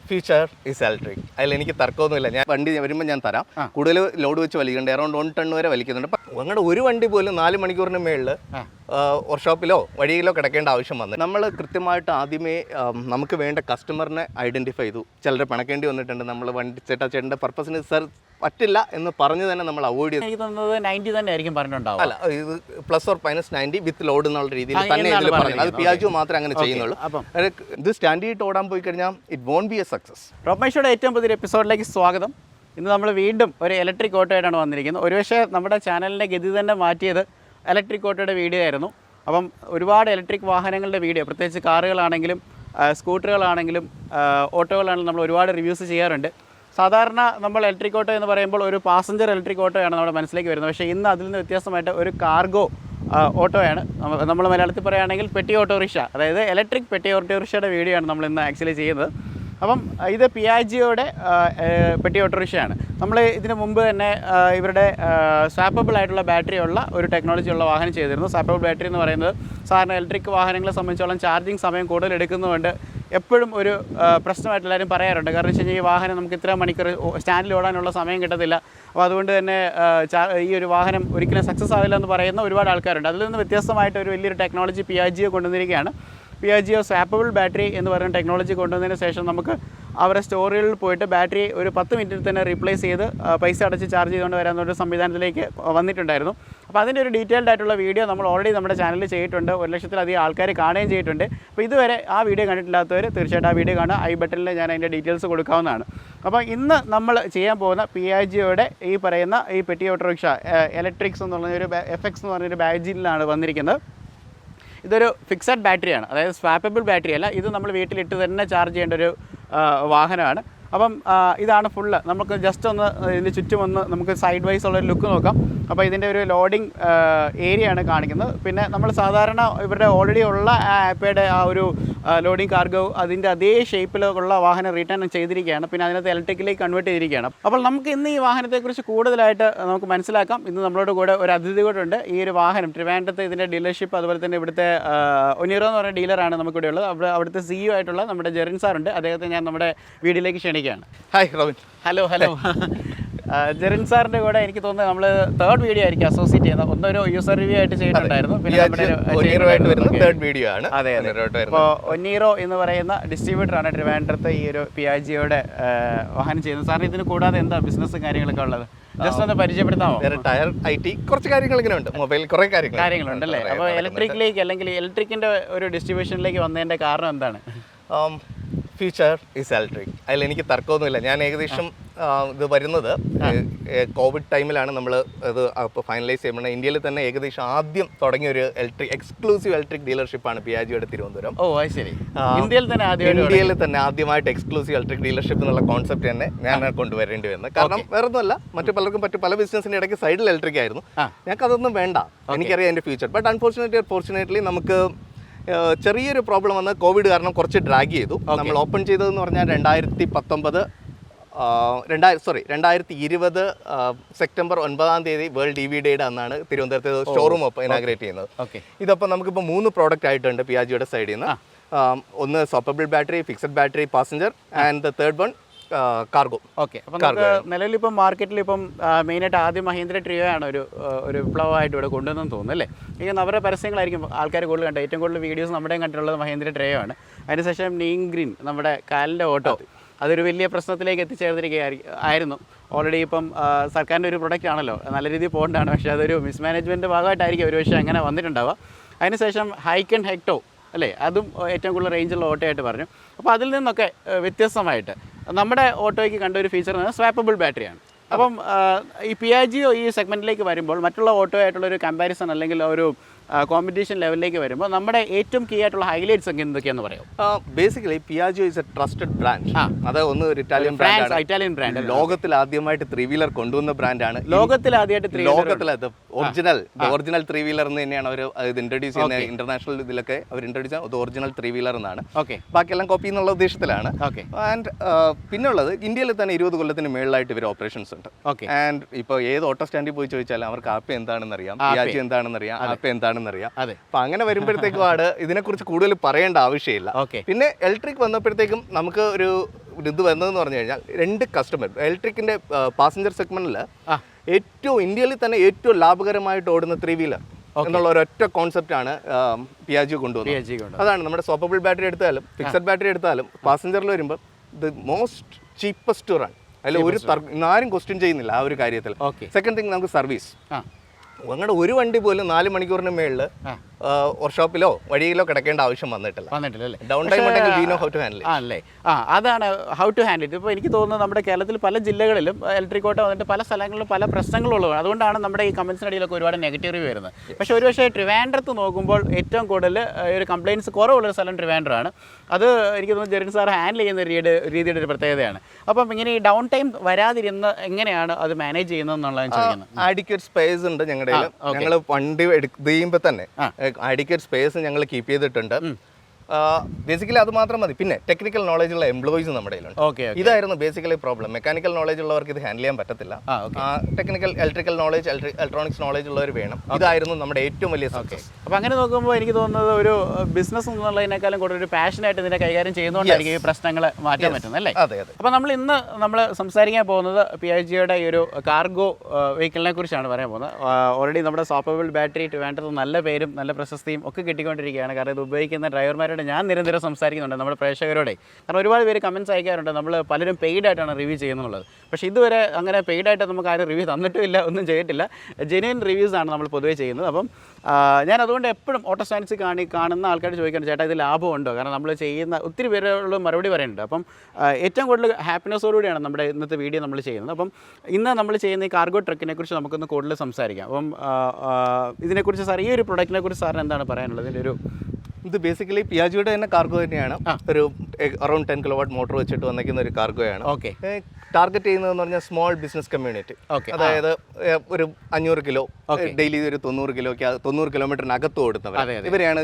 Future is electric. അതിൽ എനിക്ക് തർക്കമൊന്നുമില്ല. ഞാൻ വണ്ടി വരുമ്പോൾ ഞാൻ തരാം. കൂടുതൽ ലോഡ് വെച്ച് വലിക്കുന്നുണ്ട്, അറൗണ്ട് 1 ടൺ വരെ വലിക്കുന്നുണ്ട്. അപ്പം അങ്ങനെ ഒരു വണ്ടി പോലും 4 മണിക്കൂറിന് മേളിൽ വർക്ക്ഷോപ്പിലോ വഴിയിലോ കിടക്കേണ്ട ആവശ്യം വന്നു. നമ്മൾ കൃത്യമായിട്ട് ആദ്യമേ നമുക്ക് വേണ്ട കസ്റ്റമറിനെ ഐഡൻറ്റിഫൈ ചെയ്തു. ചിലർ പണക്കേണ്ടി വന്നിട്ടുണ്ട്. നമ്മൾ വണ്ടി ചേട്ടൻ്റെ പർപ്പസിന് സർ പറ്റില്ല എന്ന് പറഞ്ഞു തന്നെ നമ്മൾ അവോയ്ഡ് ചെയ്തു. എനിക്ക് തോന്നുന്നത് 90 തന്നെ ആയിരിക്കും പറഞ്ഞിട്ടുണ്ടാവും. അല്ല, ഇത് +or-90 വിത്ത് ലോഡ് എന്നുള്ള രീതിയിൽ തന്നെ ഇതിൽ പറഞ്ഞു. അത് പിയാജോ മാത്രമേ അങ്ങനെ ചെയ്യുന്നുള്ളൂ. ഇത് സ്റ്റാൻഡ് ചെയ്തിട്ട് ഓടാൻ പോയി കഴിഞ്ഞാൽ it won't be a success. റോപ്മേഷോയുടെ ഏറ്റവും പുതിയൊരു എപ്പിസോഡിലേക്ക് സ്വാഗതം. ഇന്ന് നമ്മൾ വീണ്ടും ഒരു ഇലക്ട്രിക് ഓട്ടോ ആയിട്ടാണ് വന്നിരിക്കുന്നത്. ഒരുപക്ഷെ നമ്മുടെ ചാനലിൻ്റെ ഗതി തന്നെ മാറ്റിയത് ഇലക്ട്രിക് ഓട്ടോയുടെ വീഡിയോ ആയിരുന്നു. അപ്പം ഒരുപാട് ഇലക്ട്രിക് വാഹനങ്ങളുടെ വീഡിയോ, പ്രത്യേകിച്ച് കാറുകളാണെങ്കിലും സ്കൂട്ടറുകളാണെങ്കിലും ഓട്ടോകളാണെങ്കിലും നമ്മൾ ഒരുപാട് റിവ്യൂസ് ചെയ്യാറുണ്ട്. സാധാരണ നമ്മൾ ഇലക്ട്രിക് ഓട്ടോ എന്ന് പറയുമ്പോൾ ഒരു പാസഞ്ചർ ഇലക്ട്രിക് ഓട്ടോയാണ് നമ്മുടെ മനസ്സിലേക്ക് വരുന്നത്. പക്ഷേ ഇന്ന് അതിൽ നിന്ന് വ്യത്യാസമായിട്ട് ഒരു കാർഗോ ഓട്ടോയാണ്. നമ്മൾ മലയാളത്തിൽ പറയുകയാണെങ്കിൽ പെട്ടി ഓട്ടോറിക്ഷ, അതായത് ഇലക്ട്രിക് പെട്ടി ഓട്ടോറിക്ഷയുടെ വീഡിയോ ആണ് നമ്മൾ ഇന്ന് ആക്ച്വലി ചെയ്യുന്നത്. അപ്പം ഇത് പിയാജിയോയുടെ പെട്ടി ഓട്ടോറിക്ഷയാണ്. നമ്മൾ ഇതിന് മുമ്പ് തന്നെ ഇവരുടെ സ്വാപ്പബിൾ ആയിട്ടുള്ള ബാറ്ററി ഉള്ള ഒരു ടെക്നോളജി ഉള്ള വാഹനം ചെയ്തിരുന്നു. സ്വാപ്പബിൾ ബാറ്ററി എന്ന് പറയുന്നത് സാധാരണ ഇലക്ട്രിക് വാഹനങ്ങളെ സംബന്ധിച്ചോളം ചാർജിങ് സമയം കൂടുതൽ എടുക്കുന്നതുകൊണ്ട് എപ്പോഴും ഒരു പ്രശ്നമായിട്ട് എല്ലാവരും പറയാറുണ്ട്. കാരണം വെച്ച് കഴിഞ്ഞാൽ ഈ വാഹനം നമുക്ക് ഇത്ര മണിക്കൂർ സ്റ്റാൻഡിൽ ഓടാനുള്ള സമയം കിട്ടത്തില്ല. അപ്പോൾ അതുകൊണ്ട് തന്നെ ഈ ഒരു വാഹനം ഒരിക്കലും സക്സസ് ആവില്ല എന്ന് പറയുന്ന ഒരുപാട് ആൾക്കാരുണ്ട്. അതിൽ നിന്ന് വ്യത്യസ്തമായിട്ട് ഒരു വലിയൊരു ടെക്നോളജി പിയാജിയോ കൊണ്ടുവന്നിരിക്കുകയാണ്. പിയാജിയോ സ്വാപ്പബിൾ ബാറ്ററി എന്ന് പറയുന്ന ടെക്നോളജി കൊണ്ടുവന്നതിന് ശേഷം നമുക്ക് അവരുടെ സ്റ്റോറുകളിൽ പോയിട്ട് ബാറ്ററി ഒരു 10 മിനിറ്റിൽ തന്നെ റീപ്ലേസ് ചെയ്ത് പൈസ അടച്ച് ചാർജ് ചെയ്തുകൊണ്ട് വരാമെന്നൊരു സംവിധാനത്തിലേക്ക് വന്നിട്ടുണ്ടായിരുന്നു. അപ്പോൾ അതിൻ്റെ ഒരു ഡീറ്റെയിൽഡ് ആയിട്ടുള്ള വീഡിയോ നമ്മൾ ഓൾറെഡി നമ്മുടെ ചാനലിൽ ചെയ്തിട്ടുണ്ട്. 1,00,000-ലധികം ആൾക്കാർ കാണുകയും ചെയ്തിട്ടുണ്ട്. അപ്പോൾ ഇതുവരെ ആ വീഡിയോ കണ്ടിട്ടില്ലാത്തവർ തീർച്ചയായിട്ടും ആ വീഡിയോ കാണുക. ഐ ബട്ടണിൽ ഞാൻ അതിൻ്റെ ഡീറ്റെയിൽസ് കൊടുക്കാവുന്നതാണ്. അപ്പോൾ ഇന്ന് നമ്മൾ ചെയ്യാൻ പോകുന്ന പിയാജിയോയുടെ ഈ പറയുന്ന ഈ പെട്ടി ഓട്ടോറിക്ഷ ഇലക്ട്രിക്സ് എന്ന് പറഞ്ഞൊരു FX എന്ന് പറഞ്ഞൊരു ബാജിലാണ് വന്നിരിക്കുന്നത്. ഇതൊരു ഫിക്സഡ് ബാറ്ററിയാണ്, അതായത് സ്വാപ്പബിൾ ബാറ്ററി അല്ല. ഇത് നമ്മൾ വീട്ടിലിട്ട് തന്നെ ചാർജ് ചെയ്യേണ്ട ഒരു വാഹനമാണ്. അപ്പം ഇതാണ് ഫുള്ള്. നമുക്ക് ജസ്റ്റ് ഒന്ന് ഇതിൻ്റെ ചുറ്റുമൊന്ന് നമുക്ക് സൈഡ് വൈസ് ഉള്ളൊരു ലുക്ക് നോക്കാം. അപ്പോൾ ഇതിൻ്റെ ഒരു ലോഡിങ് ഏരിയയാണ് കാണിക്കുന്നത്. പിന്നെ നമ്മൾ സാധാരണ ഇവരുടെ ഓൾറെഡി ഉള്ള ആപ്പയുടെ ആ ഒരു ലോഡിങ് കാർഗോ അതിൻ്റെ അതേ ഷേപ്പിലുള്ള വാഹനം റിട്ടേൺ ചെയ്തിരിക്കുകയാണ്. പിന്നെ അതിനകത്ത് ഇലക്ട്രിക്കിലേക്ക് കൺവേർട്ട് ചെയ്തിരിക്കുകയാണ്. അപ്പോൾ നമുക്ക് ഇന്ന് ഈ വാഹനത്തെക്കുറിച്ച് കൂടുതലായിട്ട് നമുക്ക് മനസ്സിലാക്കാം. ഇന്ന് നമ്മളോട് കൂടെ ഒരു അതിഥി കൂടെ ഉണ്ട്. ഈ ഒരു വാഹനം ട്രിവാൻഡ്രത്ത് ഇതിൻ്റെ ഡീലർഷിപ്പ്, അതുപോലെ തന്നെ ഇവിടുത്തെ ഒനീറോ എന്ന് പറയുന്ന ഡീലറാണ് നമുക്കിവിടെ ഉള്ളത്. അവിടുത്തെ CEO ആയിട്ടുള്ള നമ്മുടെ ജെറിൻ സാറുണ്ട്. അദ്ദേഹത്തെ ഞാൻ നമ്മുടെ വീഡിയോയിലേക്ക് ക്ഷണിക്കുകയാണ്. Hi Robin. ഹലോ. ജെറിൻ സാറിൻ്റെ കൂടെ എനിക്ക് തോന്നുന്നത് നമ്മൾ 3rd വീഡിയോ ആയിരിക്കും അസോസിയേറ്റ് ചെയ്യുന്നത്. ഒന്നൊരു യൂസർ റിവ്യൂ ആയിട്ട് ചെയ്തിട്ടുണ്ടായിരുന്നു. പിന്നെ വീഡിയോ ആണ്. അതെ. അപ്പോൾ ഒനീറോ എന്ന് പറയുന്ന ഡിസ്ട്രിബ്യൂട്ടറാണ് ട്രിവാൻഡ്രത്ത് ഈ ഒരു പിയാജിയോയുടെ വാഹനം ചെയ്യുന്നത്. സാറിന് ഇതിന് കൂടാതെ എന്താ ബിസിനസ്സും കാര്യങ്ങളൊക്കെ ഉള്ളത്? ജസ്റ്റ് ഒന്ന് പരിചയപ്പെടുത്താമോ? ടയർ IT കുറച്ച് കാര്യങ്ങൾ ഇങ്ങനെ ഉണ്ട്. മൊബൈൽ കുറേ കാര്യങ്ങളുണ്ടല്ലേ. അപ്പോൾ ഇലക്ട്രിക്കിലേക്ക് അല്ലെങ്കിൽ ഇലക്ട്രിക്കിൻ്റെ ഒരു ഡിസ്ട്രിബ്യൂഷനിലേക്ക് വന്നതിൻ്റെ കാരണം എന്താണ്? Future is electric. അതിൽ എനിക്ക് തർക്കമൊന്നുമില്ല. ഞാൻ ഏകദേശം ഇത് വരുന്നത് കോവിഡ് ടൈമിലാണ് നമ്മൾ ഇത് ഇപ്പോൾ ഫൈനലൈസ് ചെയ്യുമ്പോൾ ഇന്ത്യയിൽ തന്നെ ഏകദേശം ആദ്യം തുടങ്ങിയ ഒരു എക്സ്ക്ലൂസീവ് ഇലക്ട്രിക് ഡീലർഷിപ്പാണ് പിയാജിയോയുടെ തിരുവനന്തപുരം. ഓ ശരി. ഇന്ത്യയിൽ തന്നെ ആദ്യമായിട്ട് എക്സ്ക്ലൂസീവ് ഇലക്ട്രിക് ഡീലർഷിപ്പ് എന്നുള്ള കോൺസെപ്റ്റ് തന്നെ ഞാൻ കൊണ്ടുവരേണ്ടി വന്നത്. കാരണം വേറെ ഒന്നുമല്ല, മറ്റു പലർക്കും പല ബിസിനസിൻ്റെ ഇടയ്ക്ക് സൈഡിൽ ഇലക്ട്രിക് ആയിരുന്നു. ഞങ്ങൾക്ക് അതൊന്നും വേണ്ട. എനിക്കറിയാം എൻ്റെ ഫ്യൂച്ചർ. ബട്ട് ഫോർച്ചുനേറ്റ്ലി നമുക്ക് ചെറിയൊരു പ്രോബ്ലം വന്ന് കോവിഡ് കാരണം കുറച്ച് ഡ്രാഗ് ചെയ്തു. നമ്മൾ ഓപ്പൺ ചെയ്തതെന്ന് പറഞ്ഞാൽ 2020 സെപ്റ്റംബർ 9 വേൾഡ് EV ഡേയുടെ അന്നാണ് തിരുവനന്തപുരത്ത് ഷോറൂം ഇനാഗ്രേറ്റ് ചെയ്യുന്നത്. ഇതപ്പോൾ നമുക്കിപ്പോൾ 3 പ്രോഡക്റ്റ് ആയിട്ടുണ്ട് പിയാജിയോയുടെ സൈഡിൽ നിന്ന്. ഒന്ന് swappable battery, fixed battery passenger, and the third one cargo. Okay. അപ്പം നമുക്ക് നിലവിലിപ്പം മാർക്കറ്റിൽ ഇപ്പം മെയിനായിട്ട് ആദ്യം മഹീന്ദ്ര ട്രിയോ ആണ് ഒരു വിപ്ലവമായിട്ട് ഇവിടെ കൊണ്ടുവന്നെന്ന് തോന്നുന്നു അല്ലേ? ഇങ്ങനെ അവരുടെ പരസ്യങ്ങളായിരിക്കും ആൾക്കാർ കൂടുതൽ കണ്ടത്. ഏറ്റവും കൂടുതൽ വീഡിയോസ് നമ്മുടെയും കണ്ടിട്ടുള്ളത് മഹീന്ദ്ര ട്രിയോ ആണ്. അതിനുശേഷം നീം ഗ്രീൻ, നമ്മുടെ കാലിൻ്റെ ഓട്ടോ, അതൊരു വലിയ പ്രശ്നത്തിലേക്ക് എത്തിച്ചേർന്നിരിക്കുകയായിരുന്നു. ഓൾറെഡി ഇപ്പം സർക്കാരിൻ്റെ ഒരു പ്രൊഡക്റ്റ് ആണല്ലോ, നല്ല രീതിയിൽ പോകേണ്ടതാണ്. പക്ഷേ അതൊരു മിസ്മാനേജ്മെൻറ്റ് ഭാഗമായിട്ടായിരിക്കും ഒരു പക്ഷേ അങ്ങനെ വന്നിട്ടുണ്ടാവുക. അതിനുശേഷം ഹൈക്കൺ ഹെക്ടോ അല്ലേ, അതും ഏറ്റവും കൂടുതൽ റേഞ്ചുള്ള ഓട്ടോ ആയിട്ട് പറഞ്ഞു. അപ്പോൾ അതിൽ നിന്നൊക്കെ വ്യത്യസ്തമായിട്ട് നമ്മുടെ ഓട്ടോയ്ക്ക് കണ്ട ഒരു ഫീച്ചർ എന്ന് സ്വാപ്പബിൾ ബാറ്ററിയാണ്. അപ്പം ഈ പിയാജിയോ ഈ സെഗ്മെൻറ്റിലേക്ക് വരുമ്പോൾ മറ്റുള്ള ഓട്ടോ ആയിട്ടുള്ളൊരു കമ്പാരിസൺ അല്ലെങ്കിൽ ഒരു കോമ്പറ്റീഷൻ ലെവലിലേക്ക് വരുമ്പോൾ നമ്മുടെ ഏറ്റവും കീ ആയിട്ടുള്ള ഹൈലൈറ്റ്സ് ഒക്കെ എന്തൊക്കെയാണെന്ന് പറയാം? Basically പിയാജിയോ is A trusted brand. അത് ഒന്ന് ഒരു ഇറ്റാലിയൻ ബ്രാൻഡ്. ലോകത്തിൽ ആദ്യമായിട്ട് 3 വീലർ കൊണ്ടുവന്ന ബ്രാൻഡാണ്. ലോകത്തിലത് ഒറിജിനൽ 3 വീലർ എന്ന് തന്നെയാണ് അവർ ഇത് ഇൻട്രൊഡ്യൂസ് ചെയ്യുന്നത്. ഇന്റർനാഷണൽ ഇതിലൊക്കെ അവർ ഇൻട്രൊഡ്യൂസ് ചെയ്യുന്നത് ഒറിജിനൽ 3 വീലർ എന്നാണ്. ബാക്കിയെല്ലാം കോപ്പി എന്നുള്ള ഉദ്ദേശത്തിലാണ്. ആൻഡ് പിന്നെ ഉള്ളത് ഇന്ത്യയിൽ തന്നെ 20 കൊല്ലത്തിന് മേളിലായിട്ട് ഇവർ ഓപ്പറേഷൻസ് ഉണ്ട്. ആൻഡ് ഇപ്പോൾ ഏത് ഓട്ടോ സ്റ്റാൻഡിൽ പോയി ചോദിച്ചാലും അവർക്ക് ആപ്പ് എന്താണെന്ന് അറിയാം, പിയാജിയോ എന്താണെന്ന് അറിയാം, ആപ്പ് എന്താണ് എന്താണെന്ന് അറിയാം. അതെ. അപ്പൊ അങ്ങനെ വരുമ്പോഴത്തേക്കുമാണ് ഇതിനെക്കുറിച്ച് കൂടുതൽ പറയേണ്ട ആവശ്യമില്ല. പിന്നെ ഇലക്ട്രിക് വന്നപ്പോഴത്തേക്കും നമുക്ക് ഒരു ഇത് വന്നതെന്ന് പറഞ്ഞു കഴിഞ്ഞാൽ 2 കസ്റ്റമർ ഇലക്ട്രിക്കിന്റെ പാസഞ്ചർ സെഗ്മെന്റിൽ ഏറ്റവും ഇന്ത്യയിൽ തന്നെ ഏറ്റവും ലാഭകരമായിട്ട് ഓടുന്ന 3 വീലർ എന്നുള്ള ഒരൊറ്റ കോൺസെപ്റ്റാണ് പിയാജിയോ കൊണ്ടുവന്നത്. അതാണ് നമ്മുടെ സ്വപ്പബിൾ ബാറ്ററി എടുത്താലും ഫിക്സഡ് ബാറ്ററി എടുത്താലും പാസഞ്ചറിൽ വരുമ്പോൾ ദ മോസ്റ്റ് ചീപ്പസ്റ്റ് റൺ. അതിൽ ഒരു ആരും ക്വസ്റ്റ്യൻ ചെയ്യുന്നില്ല ആ ഒരു കാര്യത്തിൽ. സെക്കൻഡ് തിങ് നമുക്ക് സർവീസ്. ഞങ്ങളുടെ ഒരു വണ്ടി പോലും 4 മണിക്കൂറിന് മേളിൽ വർക്ക്ഷോപ്പിലോ വഴിയിലോ കിടക്കേണ്ട ആവശ്യം വന്നിട്ടില്ല. ഡൗൺ ടൈം ഉണ്ടെങ്കിൽ we know how to handle അല്ലേ. അതാണ് ഹൗ ടു ഹാൻഡിൽ ഇറ്റ്. ഇപ്പോൾ എനിക്ക് തോന്നുന്നു നമ്മുടെ കേരളത്തിൽ പല ജില്ലകളിലും ഇലക്ട്രിക് ഓട്ടോ വന്നിട്ട് പല സ്ഥലങ്ങളിലും പല പ്രശ്നങ്ങളുള്ളതാണ്. അതുകൊണ്ടാണ് നമ്മുടെ ഈ കമൻസിനിടയിലൊക്കെ ഒരുപാട് നെഗറ്റീവ് റിവ്യൂ വരുന്നത്. പക്ഷേ ഒരു പക്ഷേ ട്രിവാൻഡ്രത്ത് നോക്കുമ്പോൾ ഏറ്റവും കൂടുതൽ ഒരു കംപ്ലയിൻറ്റ്സ് കുറവുള്ളൊരു സ്ഥലം ട്രിവാൻഡ്രമാണ്. അത് എനിക്ക് തോന്നുന്നു ജെറിൻ സാർ ഹാൻഡിൽ ചെയ്യുന്ന രീതിയുടെ ഒരു പ്രത്യേകതയാണ്. അപ്പം ഇങ്ങനെ ഈ ഡൗൺ ടൈം വരാതിരുന്ന് എങ്ങനെയാണ് അത് മാനേജ് ചെയ്യുന്നതെന്നുള്ളതാണ് ചോദിക്കുന്നത്. ആഡിക്വേറ്റ് സ്പേസ് ഉണ്ട് ഞങ്ങളുടെ. ഞങ്ങൾ വണ്ടി ചെയ്യുമ്പോൾ തന്നെ ആഡിക്വേറ്റ് സ്പേസ് ഞങ്ങൾ കീപ്പ് ചെയ്തിട്ടുണ്ട്. ബേസിക്കലി അത് മാത്രം മതി. പിന്നെ ടെക്നിക്കൽ നോളജ് ഉള്ള എംപ്ലോയീസ് നമ്മുടെ കയ്യിലുണ്ട്. ഇതായിരുന്നു ബേസിക്കലി പ്രോബ്ലം. മെക്കാനിക്കൽ നോളജ് ഉള്ളവർക്ക് ഇത് ഹാൻഡിൽ ചെയ്യാൻ പറ്റത്തില്ല. Technical electrical knowledge electronics knowledge ഉള്ളവർ വേണം. ഇതായിരുന്നു നമ്മുടെ ഏറ്റവും വലിയ സക്സസ്. അപ്പോൾ അങ്ങനെ നോക്കുമ്പോൾ എനിക്ക് തോന്നുന്നത് ഒരു ബിസിനസ് എന്നുള്ളതിനേക്കാളും കൂടുതൽ ഒരു പാഷനായിട്ട് ഇതിനെ കൈകാര്യം ചെയ്യുന്നതുകൊണ്ടായിരിക്കും ഈ പ്രശ്നങ്ങൾ മാറ്റാൻ പറ്റുന്നത് അല്ലേ. അപ്പോൾ നമ്മൾ സംസാരിക്കാൻ പോകുന്നത് പിയാജിയോയുടെ ഈ ഒരു കാർഗോ വെഹിക്കിളിനെ കുറിച്ചാണ് പറയാൻ പോകുന്നത്. ഓൾറെഡി നമ്മുടെ സ്വപ്പബിൾ ബാറ്ററി ട്രിവാൻഡ്രത്ത് നല്ല പേരും നല്ല പ്രശസ്തിയും ഒക്കെ കിട്ടിക്കൊണ്ടിരിക്കുകയാണ്. കാരണം ഇത് ഉപയോഗിക്കുന്ന ഡ്രൈവർമാരുടെ ഞാൻ നിരന്തരം സംസാരിക്കുന്നുണ്ട് നമ്മുടെ പ്രേക്ഷകരോടെ. കാരണം ഒരുപാട് പേര് കമൻസ് അയക്കാറുണ്ട് നമ്മൾ പലരും പെയ്ഡായിട്ടാണ് റിവ്യൂ ചെയ്യുന്നുള്ളത്. പക്ഷേ ഇതുവരെ അങ്ങനെ പെയ്ഡായിട്ട് നമുക്ക് ആരും റിവ്യൂ തന്നിട്ടുമില്ല, ഒന്നും ചെയ്തിട്ടില്ല. ജെന്യുവൻ റിവ്യൂസാണ് നമ്മൾ പൊതുവേ ചെയ്യുന്നത്. അപ്പം ഞാൻ അതുകൊണ്ട് എപ്പോഴും ഓട്ടോ സ്റ്റാൻഡ്സ് കാണുന്ന ആൾക്കാർ ചോദിക്കണം, ചേട്ടാ ഇത് ലാഭമുണ്ടോ? കാരണം നമ്മൾ ചെയ്യുന്ന ഒത്തിരി പേരുള്ള മറുപടി പറയുന്നുണ്ട്. അപ്പം ഏറ്റവും കൂടുതൽ ഹാപ്പിനെസ്സോടുകൂടിയാണ് നമ്മുടെ ഇന്നത്തെ വീഡിയോ നമ്മൾ ചെയ്യുന്നത്. അപ്പം ഇന്ന് നമ്മൾ ചെയ്യുന്ന ഈ കാർഗോ ട്രക്കിനെ കുറിച്ച് നമുക്കൊന്ന് കൂടുതൽ സംസാരിക്കാം. അപ്പം ഇതിനെക്കുറിച്ച് സാർ, ഈ ഒരു പ്രൊഡക്റ്റിനെ കുറിച്ച് സാറിന് എന്താണ് പറയാനുള്ളത്? ഇതിൻ്റെ ഒരു ഇത് ബേസിക്കലി പിയാജിയോയുടെ തന്നെ കാർഗോ തന്നെയാണ്. ഒരു അറൌണ്ട് 10 കിലോവാട്ട് മോട്ടോർ വെച്ചിട്ട് വന്നിരിക്കുന്ന ഒരു കാർഗോയാണ്. ടാർഗറ്റ് ചെയ്യുന്നതെന്ന് പറഞ്ഞാൽ സ്മോൾ ബിസിനസ് കമ്മ്യൂണിറ്റി. അതായത് ഒരു 500 കിലോ ഡെയിലി ഒരു 90 കിലോമീറ്ററിനകത്ത് ഓടുന്നവർ, ഇവരെയാണ്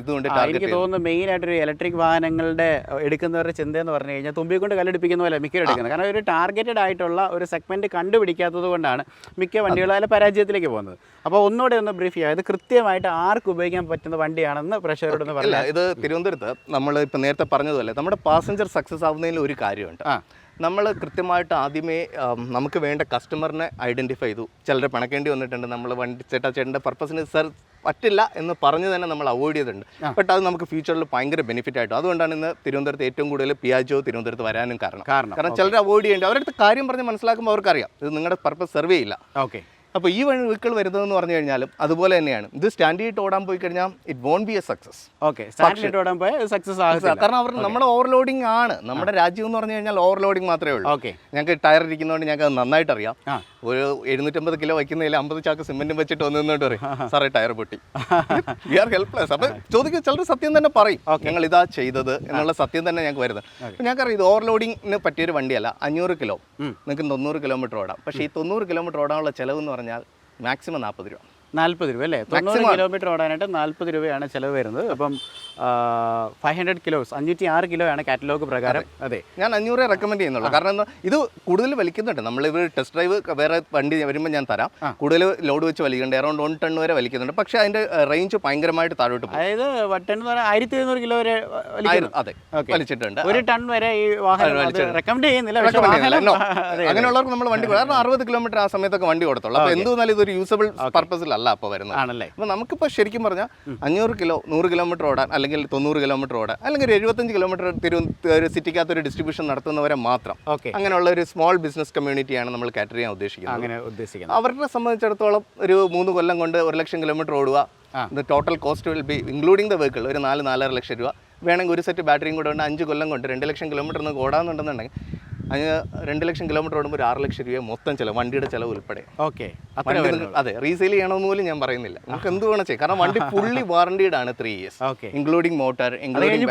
ഇതുകൊണ്ട് ടാർഗറ്റ്. എനിക്ക് തോന്നുന്നു മെയിൻ ആയിട്ടൊരു ഇലക്ട്രിക് വാഹനങ്ങളുടെ എടുക്കുന്നവരുടെ ചിന്ത എന്ന് പറഞ്ഞു കഴിഞ്ഞാൽ തുമ്പിക്കൊണ്ട് കല്ലെടുപ്പിക്കുന്ന പോലെ മിക്കവരും എടുക്കുന്നത്. കാരണം ഒരു ടാർഗറ്റഡ് ആയിട്ടുള്ള ഒരു സെഗ്മെന്റ് കണ്ടുപിടിക്കാത്തത് കൊണ്ടാണ് മിക്ക വണ്ടികളും അതിലെ പരാജയത്തിലേക്ക് പോകുന്നത്. അപ്പോൾ ഒന്നുകൂടെ ഒന്ന് ബ്രീഫ് ചെയ്യാം, ഇത് കൃത്യമായിട്ട് ആർക്ക് ഉപയോഗിക്കാൻ പറ്റുന്ന വണ്ടിയാണെന്ന് പ്രേക്ഷകരോടൊന്ന് പറയാം. ഇത് തിരുവനന്തപുരത്ത് നമ്മൾ ഇപ്പം നേരത്തെ പറഞ്ഞതുപോലെ നമ്മുടെ പാസഞ്ചർ സക്സസ് ആവുന്നതിൽ ഒരു കാര്യമുണ്ട്. നമ്മൾ കൃത്യമായിട്ട് ആദ്യമേ നമുക്ക് വേണ്ട കസ്റ്റമറിനെ ഐഡൻറ്റിഫൈ ചെയ്തു. ചിലർ പണക്കേണ്ടി വന്നിട്ടുണ്ട്. നമ്മൾ വണ്ടി ചേട്ടൻ്റെ പർപ്പസിന് സർ പറ്റില്ല എന്ന് പറഞ്ഞ് തന്നെ നമ്മൾ അവോയ്ഡ് ചെയ്തിട്ടുണ്ട്. ബട്ട് അത് നമുക്ക് ഫ്യൂച്ചറിൽ ഭയങ്കര ബെനിഫിറ്റ് ആയിട്ടും. അതുകൊണ്ടാണ് ഇന്ന് തിരുവനന്തപുരത്ത് ഏറ്റവും കൂടുതൽ പിയാജിയോ തിരുവനന്തപുരത്ത് വരാനും കാരണം ചിലർ അവോയ്ഡ് ചെയ്യേണ്ടി അവരുടെ അടുത്ത് കാര്യം പറഞ്ഞ് മനസ്സിലാക്കുമ്പോൾ അവർക്കറിയാം ഇത് നിങ്ങളുടെ പർപ്പസ് സെർവ് ചെയ്യില്ല. അപ്പോൾ ഈ വെഹിക്കിൾ വരുന്നതെന്ന് പറഞ്ഞു കഴിഞ്ഞാലും അതുപോലെ തന്നെയാണ്. ഇത് സ്റ്റാൻഡിയിട്ട് ഓടാൻ പോയി കഴിഞ്ഞാൽ it won't be a success. കാരണം അവർ നമ്മുടെ ഓവർലോഡിങ് ആണ്. നമ്മുടെ രാജ്യം എന്ന് പറഞ്ഞു കഴിഞ്ഞാൽ ഓവർലോഡിങ് മാത്രമേ ഉള്ളൂ. ഞങ്ങൾക്ക് ടയർ ഇരിക്കുന്നതുകൊണ്ട് ഞങ്ങൾക്ക് അത് നന്നായിട്ട് അറിയാം. ഒരു 750 കിലോ വയ്ക്കുന്നതിൽ 50 ചാക്ക് സിമെന്റും വെച്ചിട്ട് വന്നിട്ട് പറയും സാറേ ടയർ പൊട്ടി. We are helpless. അപ്പം ചോദിക്കുക ചിലർ സത്യം തന്നെ പറയും ഞങ്ങൾ ഇതാ ചെയ്തത് എന്നുള്ള സത്യം തന്നെ ഞങ്ങൾക്ക് വരുന്നത്. അപ്പം ഞങ്ങൾക്കറിയാം ഇത് ഓവർലോഡിങ്ങിന് പറ്റിയൊരു വണ്ടിയല്ല. 500 കിലോ നിങ്ങൾക്ക് 90 കിലോമീറ്റർ ഓടാം. പക്ഷേ ഈ 90 കിലോമീറ്റർ ഓടാനുള്ള ചിലവ് എന്ന് പറഞ്ഞാൽ മാക്സിമം 40 രൂപ. 40 രൂപ അല്ലേ? 90 കിലോമീറ്റർ ഓടാനായിട്ട് 40 രൂപയാണ് ചിലവ് വരുന്നത്. അപ്പം 500 കിലോസ് 506 കിലോയാണ് കാറ്റലോഗ് പ്രകാരം. അതെ, ഞാൻ 500 റെക്കമെൻഡ് ചെയ്യുന്നുള്ളൂ. കാരണം ഇത് കൂടുതൽ വലിക്കുന്നുണ്ട്. നമ്മളിത് ടെസ്റ്റ് ഡ്രൈവ് വേറെ വണ്ടി വരുമ്പോൾ ഞാൻ തരാം. കൂടുതൽ ലോഡ് വെച്ച് വലിക്കുന്നുണ്ട്. അറൗണ്ട് 1 ടൺ വരെ വലിക്കുന്നുണ്ട്. പക്ഷേ അതിന്റെ റേഞ്ച് ഭയങ്കരമായിട്ട് താഴോട്ട് പോകും. അതായത് 1700 കിലോ വരെ അതെ വലിച്ചിട്ടുണ്ട്. 1 ടൺ വരെ ഈ വാഹനം റെക്കമെൻഡ് ചെയ്യുന്നില്ല. അങ്ങനെയുള്ളവർക്ക് നമ്മൾ വണ്ടി കാരണം 60 കിലോമീറ്റർ ആ സമയത്തൊക്കെ വണ്ടി കൊടുത്തുള്ളൂ. അപ്പോൾ എന്തുവന്നാലും ഇതൊരു യൂസബിൾ പർപ്പസിലല്ല അപ്പോൾ വരുന്നത് ആണല്ലേ. അപ്പോൾ നമുക്കിപ്പോൾ ശരിക്കും പറഞ്ഞാൽ 500 കിലോ 100 കിലോമീറ്റർ ഓടാൻ അല്ലെങ്കിൽ 90 കിലോമീറ്റർ ഓടാൻ അല്ലെങ്കിൽ 75 കിലോമീറ്റർ ഒരു സിറ്റിക്കകത്ത് ഒരു ഡിസ്ട്രിബ്യൂഷൻ നടത്തുന്നവരെ മാത്രം അങ്ങനെയുള്ള ഒരു സ്മോൾ ബിസിനസ് കമ്മ്യൂണിറ്റിയാണ് നമ്മൾ കാറ്റർ ചെയ്യാൻ ഉദ്ദേശിക്കുന്നത്. അവരെ സംബന്ധിച്ചിടത്തോളം ഒരു 3 കൊല്ലം കൊണ്ട് 1 ലക്ഷം കിലോമീറ്റർ ഓടുക. Total cost will be including the vehicle ഒരു 4-4.5 ലക്ഷം രൂപ. വേണമെങ്കിൽ ഒരു സെറ്റ് ബാറ്ററിയും കൂടെ ഉണ്ട് 5 കൊല്ലം കൊണ്ട് 2 ലക്ഷം കിലോമീറ്റർ നമുക്ക് ഓടാമെന്നുണ്ടെന്നുണ്ടെങ്കിൽ 2 ലക്ഷം കിലോമീറ്റർ ഓടുമ്പോൾ ഒരു 6 ലക്ഷം രൂപ മൊത്തം ചിലവ്, വണ്ടിയുടെ ചിലവ് ഉൾപ്പെടെ. അതെ, റീസെയിൽ ചെയ്യണമെന്ന് പോലും ഞാൻ പറയുന്നില്ല. നമുക്ക് എന്ത് വേണം ചെയ്യാം. കാരണം വണ്ടി ഫുള്ളി വാറണ്ടീഡ് ആണ് 3 years, ഇൻക്ലൂഡിംഗ് മോട്ടർ, ഇൻക്ലൂഡിംഗ്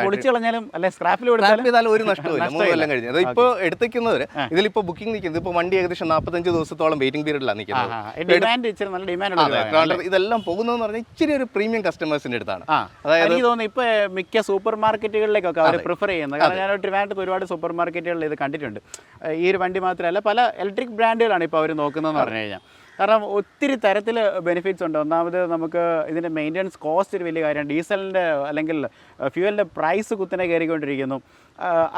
ഒരു നഷ്ടമില്ല. 3 കൊല്ലം കഴിഞ്ഞ് അത് ഇപ്പോൾ എടുത്തേക്കുന്നവർ ഇതിലിപ്പോൾ ബുക്കിംഗ് നിൽക്കുന്നത് ഇപ്പോൾ വണ്ടി ഏകദേശം 45 ദിവസത്തോളം വെയിറ്റിംഗ് പീരീഡിലാണ് നിൽക്കുന്നത്. ഇതെല്ലാം പോകുന്നതെന്ന് പറഞ്ഞാൽ ഇച്ചിരി ഒരു പ്രീമിയം കസ്റ്റമേഴ്സിന്റെ അടുത്താണ്. അതായത് ഇപ്പോൾ മിക്ക സൂപ്പർ മാർക്കറ്റുകളിലേക്കൊക്കെ അവർ പ്രിഫർ ചെയ്യുന്നത്. കാരണം ഞാൻ ട്രിവാൻഡ്രത്ത് ഒരുപാട് സൂപ്പർ മാർക്കറ്റുകളിൽ ഇത് കണ്ടിട്ടുണ്ട്. ഈ ഒരു വണ്ടി മാത്രമല്ല പല ഇലക്ട്രിക് ബ്രാൻഡുകളാണ് ഇപ്പോൾ അവർ നോക്കുന്നതെന്ന് പറഞ്ഞു കഴിഞ്ഞാൽ. കാരണം ഒത്തിരി തരത്തിൽ ബെനിഫിറ്റ്സ് ഉണ്ട്. ഒന്നാമത് നമുക്ക് ഇതിൻ്റെ മെയിൻ്റനൻസ് കോസ്റ്റ് ഒരു വലിയ കാര്യമാണ്. ഡീസലിൻ്റെ അല്ലെങ്കിൽ ഫ്യൂവലിൻ്റെ പ്രൈസ് കുത്തനെ കയറിക്കൊണ്ടിരിക്കുന്നു.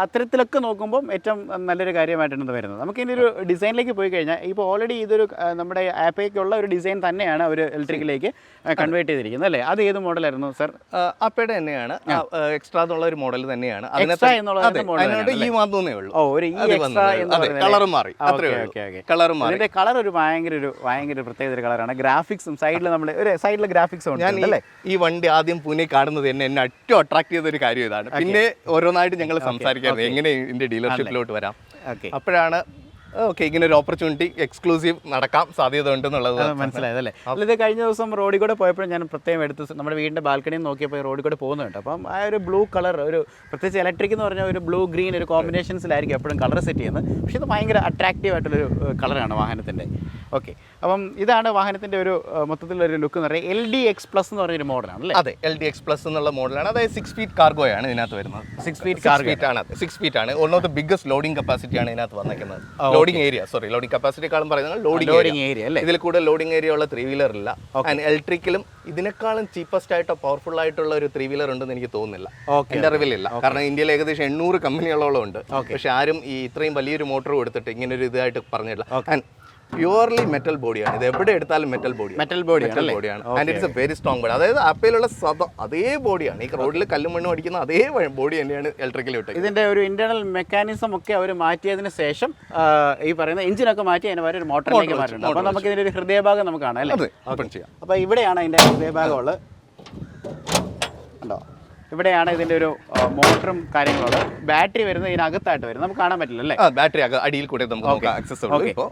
അത്തരത്തിലൊക്കെ നോക്കുമ്പം ഏറ്റവും നല്ലൊരു കാര്യമായിട്ടാണ് വരുന്നത്. നമുക്ക് ഇതിൻ്റെ ഒരു ഡിസൈനിലേക്ക് പോയി കഴിഞ്ഞാൽ ഇപ്പോൾ ഓൾറെഡി ഇതൊരു നമ്മുടെ ആപ്പയ്ക്കുള്ള ഒരു ഡിസൈൻ തന്നെയാണ് അവർ ഇലക്ട്രിക്കിലേക്ക് കൺവേർട്ട് ചെയ്തിരിക്കുന്നത് അല്ലേ? അത് ഏത് മോഡലായിരുന്നു സർ? അപ്പയുടെ തന്നെയാണ്, എക്സ്ട്രാ എന്നുള്ള ഒരു മോഡൽ തന്നെയാണ്. ഈ മാത്രമേ ഉള്ളൂ. ഓ, ഒരു കളർ മാറി, കളർ മാറി. ഇതിന്റെ കളർ ഒരു ഭയങ്കര പ്രത്യേക കളറാണ്. ഗ്രാഫിക്സും സൈഡിൽ നമ്മൾ ഒരു സൈഡിലെ ഗ്രാഫിക്സ് ഉണ്ട്. ഈ വണ്ടി ആദ്യം പൂനെ കാണുന്നത് എന്നെ ഏറ്റവും അട്രാക്ട് ചെയ്ത ഒരു കാര്യം ഇതാണ്. പിന്നെ ഓരോന്നായിട്ട് ഞങ്ങൾ സംസാരിക്കാറ് എങ്ങനെ ഇതിന്റെ ഡീലർഷിപ്പിലോട്ട് വരാം. അപ്പോഴാണ് ഓക്കെ ഇങ്ങനെ ഒരു ഓപ്പർച്യൂണിറ്റി എക്സ്ക്ലൂസീവ് നടക്കാം സാധ്യത ഉണ്ടെന്നുള്ളത് മനസ്സിലായതല്ലേ? ഇത് കഴിഞ്ഞ ദിവസം റോഡിൽ കൂടെ പോയപ്പോഴും ഞാൻ പ്രത്യേകം എടുത്ത് നമ്മുടെ വീടിൻ്റെ ബാൽക്കണിയിൽ നോക്കിയപ്പോൾ റോഡിൽ കൂടെ പോകുന്നുണ്ട്. അപ്പം ആ ഒരു ബ്ലൂ കളർ, ഒരു പ്രത്യേകിച്ച് ഇലക്ട്രിക് എന്ന് പറഞ്ഞാൽ ഒരു ബ്ലൂ ഗ്രീൻ ഒരു കോമ്പിനേഷൻസിലായിരിക്കും എപ്പോഴും കളർ സെറ്റ് ചെയ്യുന്നത്. പക്ഷേ ഇത് ഭയങ്കര അട്രാക്റ്റീവ് ആയിട്ടുള്ളൊരു കളറാണ് വാഹനത്തിൻ്റെ. ഓക്കെ, അപ്പം ഇതാണ് വാഹനത്തിൻ്റെ ഒരു മൊത്തത്തിലൊരു ലുക്ക് എന്ന് പറയുന്നത്. LDX+ എന്ന് പറഞ്ഞൊരു മോഡലാണ് അല്ലേ? അതെ, LDX+ എന്നുള്ള മോഡലാണ്. അതായത് 6 ഫീറ്റ് കാർഗോയാണ് ഇതിനകത്ത് വരുന്നത്. 6 ഫീറ്റ് ആണ്. One of the biggest loading കപ്പാസിറ്റിയാണ് ഇതിനകത്ത് വന്നിരിക്കുന്നത്. ലോഡിംഗ് കപ്പാസിറ്റിക്കാളും പറയുന്നത് ലോഡിംഗ് ഏരിയ അല്ലേ? ഇതിൽ കൂടുതൽ ലോഡിംഗ് ഏരിയ ഉള്ള 3 വീലർ ഇല്ല. ആൻഡ് ഇലക്ട്രിക്കലും ഇതിനേക്കാളും ചീപ്പസ്റ്റ് ആയിട്ടോ പവർഫുൾ ആയിട്ടുള്ള ഒരു 3 വീലർ ഉണ്ടെന്ന് എനിക്ക് തോന്നുന്നില്ല, എൻ്റെ അറിവിലില്ല. കാരണം ഇന്ത്യയിൽ ഏകദേശം 800 കമ്പനികളോളം ഉണ്ട്. പക്ഷെ ആരും ഈ ഇത്രയും വലിയൊരു മോട്ടോർ കൊടുത്തിട്ട് ഇങ്ങനെ ഒരു ഇതായിട്ട് പറഞ്ഞിട്ടില്ല. ആൻഡ് പ്യുവർലി മെറ്റൽ ബോഡിയാണ്. ഇത് എവിടെ എടുത്താലും മെറ്റൽ ബോഡിയാണ്. And it's a very strong body. അതായത് ആപ്പയിലുള്ള അതേ ബോഡിയാണ്. ഈ റോഡിൽ കല്ലും മണ്ണും അടിക്കുന്ന അതേ ബോഡി തന്നെയാണ് ഇലക്ട്രിക്കൽ ഇട്ടത്. ഇതിന്റെ ഒരു ഇന്റേണൽ മെക്കാനിസം ഒക്കെ അവർ മാറ്റിയതിന് ശേഷം ഈ പറയുന്ന എഞ്ചിനൊക്കെ മാറ്റി അതിന് ഒരു മോട്ടറിലേക്ക് മാറ്റുന്നുണ്ട്. അപ്പോൾ നമുക്ക് ഇതിന്റെ ഒരു ഹൃദയഭാഗം നമുക്ക് കാണാം അല്ലേ? അപ്പോൾ ഇവിടെയാണ് അതിന്റെ ഹൃദയഭാഗം ഉള്ളത്. ഉണ്ടോ? ഇവിടെയാണ് ഇതിന്റെ ഒരു മോട്ടറും കാര്യങ്ങളുള്ളത്. ബാറ്ററി വരുന്നത് ഇതിനകത്തായിട്ട് വരും, നമുക്ക് കാണാൻ പറ്റില്ല അല്ലേ? ബാറ്ററി അടിയിൽ കൂടെ നമുക്ക് ആക്സസ് ഉള്ളൂ.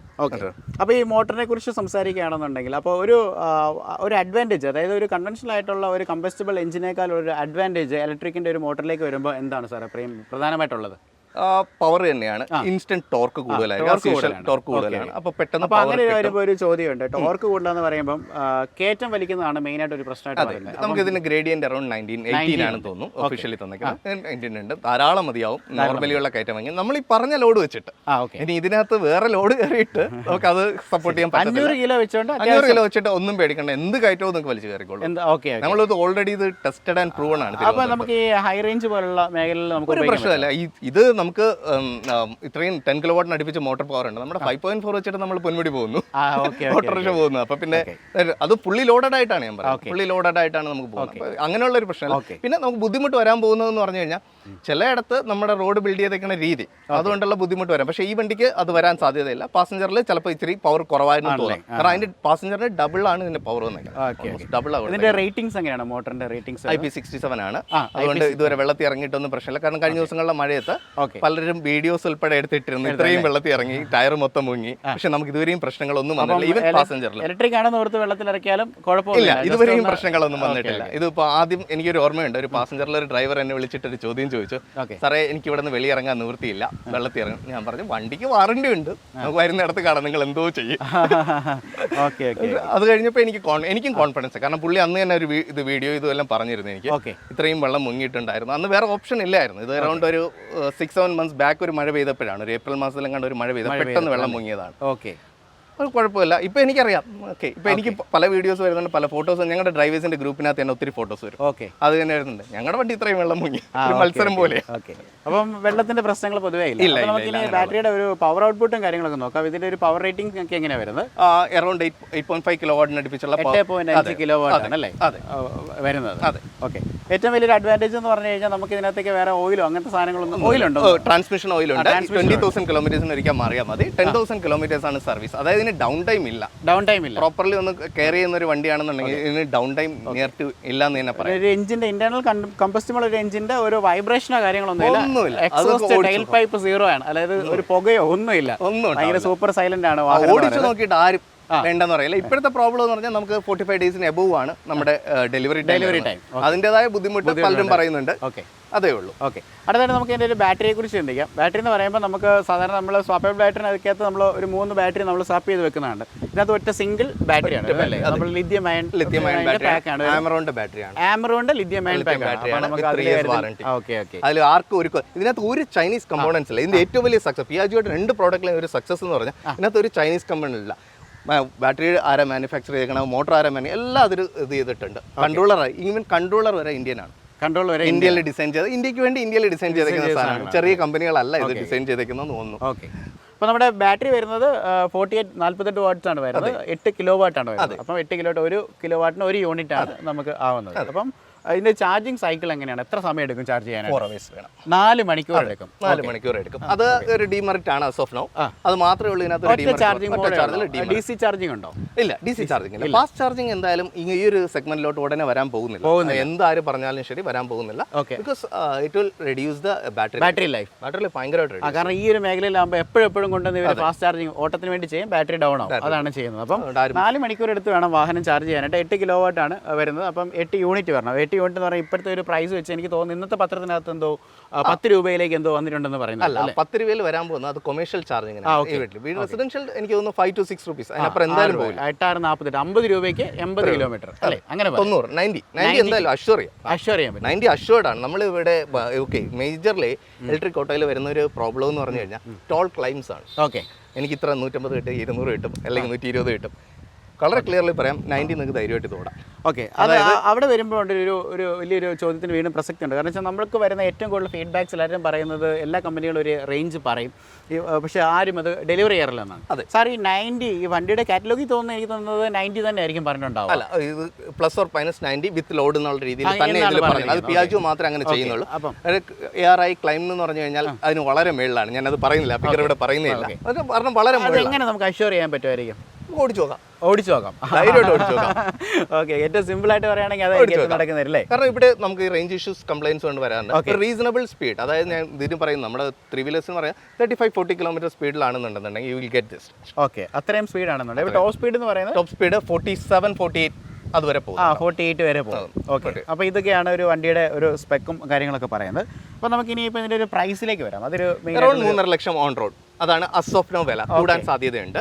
അപ്പോൾ ഈ മോട്ടറിനെ കുറിച്ച് സംസാരിക്കുകയാണെന്നുണ്ടെങ്കിൽ അപ്പോൾ ഒരു അഡ്വാൻറ്റേജ്, അതായത് ഒരു കൺവെൻഷണൽ ആയിട്ടുള്ള ഒരു കമ്പസ്റ്റബിൾ എഞ്ചിനേക്കാൾ ഒരു അഡ്വാൻറ്റേജ് ഇലക്ട്രിക്കിന്റെ ഒരു മോട്ടറിലേക്ക് വരുമ്പോൾ എന്താണ് സാർ പ്രധാനമായിട്ടുള്ളത്? പവർ തന്നെയാണ്. ഇൻസ്റ്റന്റ് ടോർക്ക് കൂടുതലാണ്. അപ്പൊ പെട്ടെന്ന് അങ്ങനെ വരുമ്പോൾ ഒരു ചോദ്യമുണ്ട്. ടോർക്ക് കൂടുതലെന്ന് പറയുമ്പോൾ കയറ്റം വലിക്കുന്നതാണ് മെയിൻ ആയിട്ട് ഒരു പ്രശ്നമായിട്ട് പറയുന്നത്. നമുക്ക് ഇതിന് ഗ്രേഡിയന്റ് അറൌണ്ട് 18 ആണെന്ന് തോന്നുന്നു ഒഫീഷ്യലി തന്നിരിക്കുന്നത്. 19 ഉണ്ട്, ധാരാളം മതിയാവും നോർമലി ഉള്ള കയറ്റം വാങ്ങി. നമ്മൾ ഈ പറഞ്ഞ ലോഡ് വെച്ചിട്ട് ഇനി ഇതിനകത്ത് വേറെ ലോഡ് കയറിയിട്ട് നമുക്ക് അത് സപ്പോർട്ട് ചെയ്യാൻ 500 കിലോ വെച്ചിട്ട് ഒന്നും പേടിക്കണ്ട, എന്ത് കയറ്റവും നിങ്ങൾക്ക് വലിച്ചു കയറിക്കോളൂ. നമ്മളിത് ഓൾറെഡി ഇത് ടെസ്റ്റഡ് ആൻഡ് പ്രൂവൺ ആണ്. അപ്പൊ നമുക്ക് ഈ ഹൈ റേഞ്ച് പോലുള്ള മേഖലയിൽ നമുക്ക് ഒരു പ്രശ്നമല്ല. ഇത് നമുക്ക് ഇത്രയും 10 കിലോവാട്ടിന് അടുപ്പിച്ച് മോട്ടോർ പവർ ഉണ്ട്. നമ്മുടെ 5.4 വെച്ചിട്ട് നമ്മൾ പൊന്മുടി പോകുന്നു, ഓട്ടോറിക്ഷ പോകുന്നു. അപ്പൊ പിന്നെ അത് ഫുള്ളി ലോഡഡ് ആയിട്ടാണ് ഞാൻ പറയുന്നത്. ഫുള്ളി ലോഡഡ് ആയിട്ടാണ് നമുക്ക് പോകുന്നത്. അങ്ങനെയുള്ള ഒരു പ്രശ്നം. പിന്നെ നമുക്ക് ബുദ്ധിമുട്ട് വരാൻ പോകുന്നതെന്ന് പറഞ്ഞു കഴിഞ്ഞാൽ ചിലയിടത്ത് നമ്മുടെ റോഡ് ബിൽഡ് ചെയ്തേക്കുന്ന രീതി അതുകൊണ്ടുള്ള ബുദ്ധിമുട്ട് വരാം. പക്ഷേ ഈ വണ്ടിക്ക് അത് വരാൻ സാധ്യതയില്ല. പാസഞ്ചറിൽ ചിലപ്പോൾ ഇച്ചിരി പവർ കുറവായിരുന്നു തോന്നാം. കാരണം അതിന്റെ പാസഞ്ചറിന് ഡബിൾ ആണ് ഇതിന്റെ പവർ വന്നിരിക്കുന്നത്. ഡബിൾ ആണ്. ഇതിന്റെ റേറ്റിംഗ്സ് എങ്ങനെയാണ്? മോട്ടറിന്റെ റേറ്റിംഗ്സ് IP67 ആണ്. അതുകൊണ്ട് ഇതുവരെ വെള്ളത്തിൽ ഇറങ്ങിയിട്ടൊന്നും പ്രശ്നമില്ല. കാരണം കഴിഞ്ഞ ദിവസങ്ങളിലെ മഴയത്ത് പലരും വീഡിയോസ് ഉൾപ്പെടെ എടുത്തിട്ടിരുന്നു. ഇത്രയും വെള്ളത്തിൽ ഇറങ്ങി ടയർ മൊത്തം മുങ്ങി. പക്ഷെ നമുക്ക് ഇതുവരെയും പ്രശ്നങ്ങളൊന്നും വന്നിട്ടില്ല. ഈവൻ പാസഞ്ചറിൽ ഇലക്ട്രിക് ആണെന്ന് ഓർത്ത് വെള്ളത്തിൽ ഇറക്കിയാലും കുഴപ്പമില്ല. ഇതുവരെയും പ്രശ്നങ്ങളൊന്നും വന്നിട്ടില്ല. ഇതിപ്പോ ആദ്യം എനിക്കൊരു ഓർമ്മയുണ്ട്, ഒരു പാസഞ്ചറിൽ ഒരു ഡ്രൈവർ എന്നെ വിളിച്ചിട്ട് ഒരു ചോദ്യം ചോദിച്ചു, സാറേ എനിക്ക് ഇവിടെ നിന്ന് വെളിയിറങ്ങാൻ നിവൃത്തിയില്ല, വെള്ളത്തിൽ ഇറങ്ങും. ഞാൻ പറഞ്ഞു വണ്ടിക്ക് വാറണ്ടി ഉണ്ട്, നമുക്ക് വരുന്നിടത്ത് കാണാം, നിങ്ങൾ എന്തോ ചെയ്യും. അത് കഴിഞ്ഞപ്പോൾ എനിക്കും കോൺഫിഡൻസ്, കാരണം പുള്ളി അന്ന് തന്നെ ഒരു വീഡിയോ ഇതെല്ലാം പറഞ്ഞിരുന്നു. എനിക്ക് ഇത്രയും വെള്ളം മുങ്ങിയിട്ടുണ്ടായിരുന്നു. അന്ന് വേറെ ഓപ്ഷൻ ഇല്ലായിരുന്നു. ഇത് അറൗണ്ട് ഒരു 6-7 മന്ത്സ് ബാക്ക് ഒരു മഴ പെയ്തപ്പോഴാണ്, ഒരു ഏപ്രിൽ മാസത്തിലും കണ്ട ഒരു മഴ പെയ്ത പെട്ടെന്ന് വെള്ളം മുങ്ങിയതാണ്. അത് കുഴപ്പമില്ല. ഇപ്പം എനിക്കറിയാം. ഓക്കെ, ഇപ്പം എനിക്ക് പല വീഡിയോസ് വരുന്നുണ്ട്, പല ഫോട്ടോസ്. ഞങ്ങളുടെ ഡ്രൈവേഴ്സിന്റെ ഗ്രൂപ്പിനകത്ത് തന്നെ ഒത്തിരി ഫോട്ടോസ് വരും. ഓക്കെ, അത് തന്നെ വരുന്നുണ്ട്. ഞങ്ങളുടെ വണ്ടി ഇത്രയും വെള്ളം മുങ്ങി, ഒരു മത്സരം പോലെ. അപ്പം വെള്ളത്തിന്റെ പ്രശ്നങ്ങൾ പൊതുവേ ഇല്ല. നമുക്ക് ബാറ്ററിയുടെ ഒരു പവർ ഔട്ട്പുട്ടും കാര്യങ്ങളൊക്കെ നോക്കാം. ഇതിന്റെ ഒരു പവർ റേറ്റിംഗ് ഒക്കെ എങ്ങനെയാണ് വരുന്നത്? അറൗണ്ട് 8.5 കിലോവാട്ടിന് അടുപ്പിച്ചുള്ള 8.5 കിലോവാട്ട് ആണല്ലേ വരുന്നത്. അതെ, ഓക്കെ. ഏറ്റവും വലിയൊരു അഡ്വാൻറ്റേജ് എന്ന് പറഞ്ഞു കഴിഞ്ഞാൽ നമുക്ക് ഇതിനകത്തേക്ക് വേറെ ഓയിലോ അങ്ങനത്തെ സാധനങ്ങളൊന്നും ഓയിലുണ്ടോ? ട്രാൻസ്മിഷൻ ഓയിലുണ്ട്. 20,000 കിലോമീറ്റേഴ്സിന് ഒരിക്കൽ മാറിയാൽ മതി. 10,000 കിലോമീറ്റേഴ്സ് ആണ് സർവീസ്. അതായത് ഇതിന് ഡൗൺ ടൈം ഇല്ല. പ്രോപ്പർലി ഒന്ന് കെയർ ചെയ്യുന്ന ഒരു വണ്ടിയാണെന്നുണ്ടെങ്കിൽ ഇതിന് ഡൗൺ ടൈം നിയർ ടു ഇല്ല എന്ന് തന്നെ പറയാം. ഒരു എഞ്ചിന്റെ ഇന്റർണൽ കമ്പസ്റ്റബിൾ ഒരു എഞ്ചിന്റെ ഒരു വൈബ്രേഷനോ കാര്യങ്ങളൊന്നുമില്ല. എക്സോസ്റ്റ് ടെയിൽ പൈപ്പ് 0 ആണ്. അതായത് ഒരു പുകയോ ഒന്നുമില്ല. ഭയങ്കര സൂപ്പർ സൈലന്റ് ആണ്. ഓടിച്ചു നോക്കിയിട്ട് ആരും വേണ്ടെന്ന് പറയില്ല. ഇപ്പോഴത്തെ പ്രോബ്ലം എന്ന് പറഞ്ഞാൽ നമുക്ക് 45 ഡേയ്സിന് എബോവ് ആണ് നമ്മുടെ ഡെലിവറി ടൈം. അതിൻ്റെതായ ബുദ്ധിമുട്ട് പലരും പറയുന്നുണ്ട്. അതേ ഉള്ളൂ. ഓക്കെ, അടുത്തായിട്ട് നമുക്ക് ഇതിൻ്റെ ഒരു ബാറ്ററിയെ കുറിച്ച് ചിന്തിക്കാം. ബാറ്ററി എന്ന് പറയുമ്പോൾ നമുക്ക് സാധാരണ നമ്മൾ സ്വാപ്പബിൾ ബാറ്ററിനകത്ത് നമ്മൾ ഒരു 3 ബാറ്ററി നമ്മൾ സ്വാപ്പ് ചെയ്ത് വെക്കുന്നതാണ്. ഇതിനകത്ത് ഒറ്റ സിംഗിൾ ബാറ്ററിയാണ്. നമ്മൾ ലിഥിയം അയൺ പാക്കാണ്. ആമറോണിന്റെ ലിഥിയം അയൺ പാക്കാണ്. അതിൽ ആർക്കും ഒരു ഇതിനകത്ത് ഒരു ചൈനീസ് കമ്പോണൻസ് ഇല്ല. ഇതിന്റെ ഏറ്റവും വലിയ സക്സസ് പിയാജിയോയുടെ 2 പ്രോഡക്റ്റിലെ ഒരു സക്സസ് എന്ന് പറഞ്ഞാൽ ഇതിനകത്ത് ഒരു ചൈനീസ് കമ്പോണന്റ് ഇല്ല. ബാറ്ററി ആരാ മാനുഫാക്ചർ ചെയ്തേക്കണം, മോട്ടോർ ആരാ എല്ലാം അതിൽ ഇത് ചെയ്തിട്ടുണ്ട്. കൺട്രോളർ, ഈവൻ കൺട്രോളർ വരെ ഇന്ത്യൻ ആണ്. കൺട്രോൾ വരെ ഇന്ത്യയിൽ ഡിസൈൻ ചെയ്ത്, ഇന്ത്യക്ക് വേണ്ടി ഇന്ത്യയിൽ ഡിസൈൻ ചെയ്തേക്കുന്ന സാധനമാണ്. ചെറിയ കമ്പനികളല്ല ഇത് ഡിസൈൻ ചെയ്തേക്കുന്നതെന്ന് തോന്നുന്നു. ഓക്കെ. അപ്പോൾ നമ്മുടെ ബാറ്ററി വരുന്നത് 48 വാട്ട്സ് ആണ് വരുന്നത്, 8 കിലോ വാട്ടാണ് വരുന്നത്. അപ്പം 8 കിലോ 1 കിലോ വാട്ടിന് 1 യൂണിറ്റ് ആണ് നമുക്ക് ആവുന്നത്. അപ്പം ഇതിന്റെ ചാർജിങ് സൈക്കിൾ എങ്ങനെയാണ്? എത്ര സമയം എടുക്കും ചാർജ് ചെയ്യാൻ? 4 hours വേണം. 4 മണിക്കൂർ എടുക്കും. 4 മണിക്കൂർ എടുക്കും. അത് ഒരു ഡിമെറിറ്റ് ആണ് as of now. അത് മാത്രമേ ഉള്ളൂ ഇതിനകത്ത്. DC ചാർജിങ് ഉണ്ടോ? ഇല്ല, DC ചാർജിങ് ഇല്ല. ഫാസ്റ്റ് ചാർജിങ് എന്തായാലും ഈ ഒരു സെഗ്മെന്റിലോട്ട് ഉടനെ വരാൻ പോകുന്നില്ല. എന്താരും പറഞ്ഞാലും ശരി വരാൻ പോകുന്നില്ല. Because it will reduce the battery life. ഭയങ്കരമായിട്ട്. കാരണം ഈ ഒരു മേഖലയിലാകുമ്പോൾ എപ്പോഴും കൊണ്ടുവന്ന് ഫാസ്റ്റ് ചാർജിങ് ഓട്ടത്തിന് വേണ്ടി ചെയ്യും, ബാറ്ററി ഡൗൺ ആവും. അതാണ് ചെയ്യുന്നത്. അപ്പം 4 മണിക്കൂർ എടുത്ത് വേണം വാഹനം ചാർജ് ചെയ്യാനായിട്ട്. 8 കിലോ വാട്ട് ആണ് വരുന്നത്. അപ്പം 8 യൂണിറ്റ് വരണം. 8 യൂണിറ്റ് എന്ന് പറഞ്ഞാൽ ഇപ്പോഴത്തെ ഒരു പ്രൈസ് വെച്ച് എനിക്ക് തോന്നുന്നു ഇന്നത്തെ പത്രത്തിനകത്ത് എന്തോ 10 രൂപയിലേക്ക് എന്തോ വന്നിട്ടുണ്ടെന്ന് പറയുന്നത്. അല്ല, 10 രൂപയിൽ വരാൻ പോകുന്നത് അത് കൊമേഴ്ഷ്യൽ ചാർജിങ്. വീട് റെസിഡൻഷ്യൽ എനിക്ക് തോന്നുന്നു 5 to 6 rupees. അതിനപ്പുറം എന്തായാലും പോകില്ല. 8, 50 രൂപയ്ക്ക് 80 കിലോമീറ്റർ അല്ലേ? അങ്ങനെ 90 എന്തായാലും അഷ്വർ ചെയ്യാൻ പറ്റും. 90 അഷ്വേർഡ് ആണ്. നമ്മൾ ഇവിടെ ഓക്കെ മേജർലി ഇലക്ട്രിക് ഓട്ടോയിൽ വരുന്ന ഒരു പ്രോബ്ലം എന്ന് പറഞ്ഞു കഴിഞ്ഞാൽ ടോൾ ക്ലൈംസ് ആണ്. ഓക്കെ, എനിക്ക് ഇത്ര 150 കിട്ടും, 200 കിട്ടും, അല്ലെങ്കിൽ 120 കിട്ടും. വളരെ ക്ലിയർലി പറയാം, 90 നിങ്ങൾക്ക് ധൈര്യമായിട്ട് തോടാം. ഓക്കെ, അത് അവിടെ വരുമ്പോൾ ഒരു വലിയൊരു ചോദ്യത്തിന് വീണ്ടും പ്രസക്തി ഉണ്ട്. കാരണം വെച്ചാൽ നമ്മൾക്ക് വരുന്ന ഏറ്റവും കൂടുതൽ ഫീഡ്ബാക്സ് എല്ലാവരും പറയുന്നത് എല്ലാ കമ്പനികളും ഒരു റേഞ്ച് പറയും, പക്ഷേ ആരും അത് ഡെലിവറി ചെയ്യാറില്ലെന്നാണ്. അതെ സാർ, ഈ 90 ഈ വണ്ടിയുടെ കാറ്റലോഗിൽ എനിക്ക് തോന്നുന്നത് 90 തന്നെ ആയിരിക്കും പറഞ്ഞിട്ടുണ്ടാവും. അല്ല, ഇത് plus or minus 90 with load എന്നുള്ള രീതിയിൽ തന്നെ ഇതിൽ പറയുന്നത്. അത് പിയാജോ മാത്രമേ അങ്ങനെ ചെയ്യുന്നുള്ളൂ. അപ്പം ARI ക്ലൈം എന്ന് പറഞ്ഞു കഴിഞ്ഞാൽ അതിന് വളരെ മേളിലാണ്. ഞാനത് പറയുന്നില്ല, ഫിഗർ ഇവിടെ പറയുന്നില്ല. അത് കാരണം വളരെ എങ്ങനെ നമുക്ക് അഷ്യൂർ ചെയ്യാൻ പറ്റുമായിരിക്കും? ഓടിച്ചു നോക്കാം. ഓക്കെ, ഏറ്റവും സിമ്പിൾ ആയിട്ട് പറയുകയാണെങ്കിൽ നടക്കുന്നില്ലേ? കാരണം ഇവിടെ നമുക്ക് ഈ റേഞ്ച് ഇഷ്യൂസ് കംപ്ലൈൻസ് കൊണ്ട് വരാറുണ്ട്. റീസണബിൾ സ്പീഡ്, അതായത് ഞാൻ ഇതിന് പറയുന്നത് നമ്മുടെ 3 wheelers എന്ന് പറയാം 35-40 കിലോമീറ്റർ സ്പീഡിലാണെന്നുണ്ടെന്നുണ്ടെങ്കിൽ you will get this. Okay, അത്രയും സ്പീഡ് ആണെന്നുണ്ടെങ്കിൽ ടോപ്പ് സ്പീഡ് എന്ന് പറയുന്നത് ടോപ്പ് സ്പീഡ് 47-48 അതുവരെ പോകും. 48 വരെ പോകും. ഓക്കെ, അപ്പോൾ ഇതൊക്കെയാണ് ഒരു വണ്ടിയുടെ ഒരു സ്പെക്കും കാര്യങ്ങളൊക്കെ പറയുന്നത്. അപ്പോൾ നമുക്ക് ഇനിയിപ്പോൾ ഇതിൻ്റെ ഒരു പ്രൈസിലേക്ക് വരാം. അതൊരു 3.5 ലക്ഷം ഓൺ റോഡ്. അതാണ് as of now വില. കൂടാൻ സാധ്യതയുണ്ട്.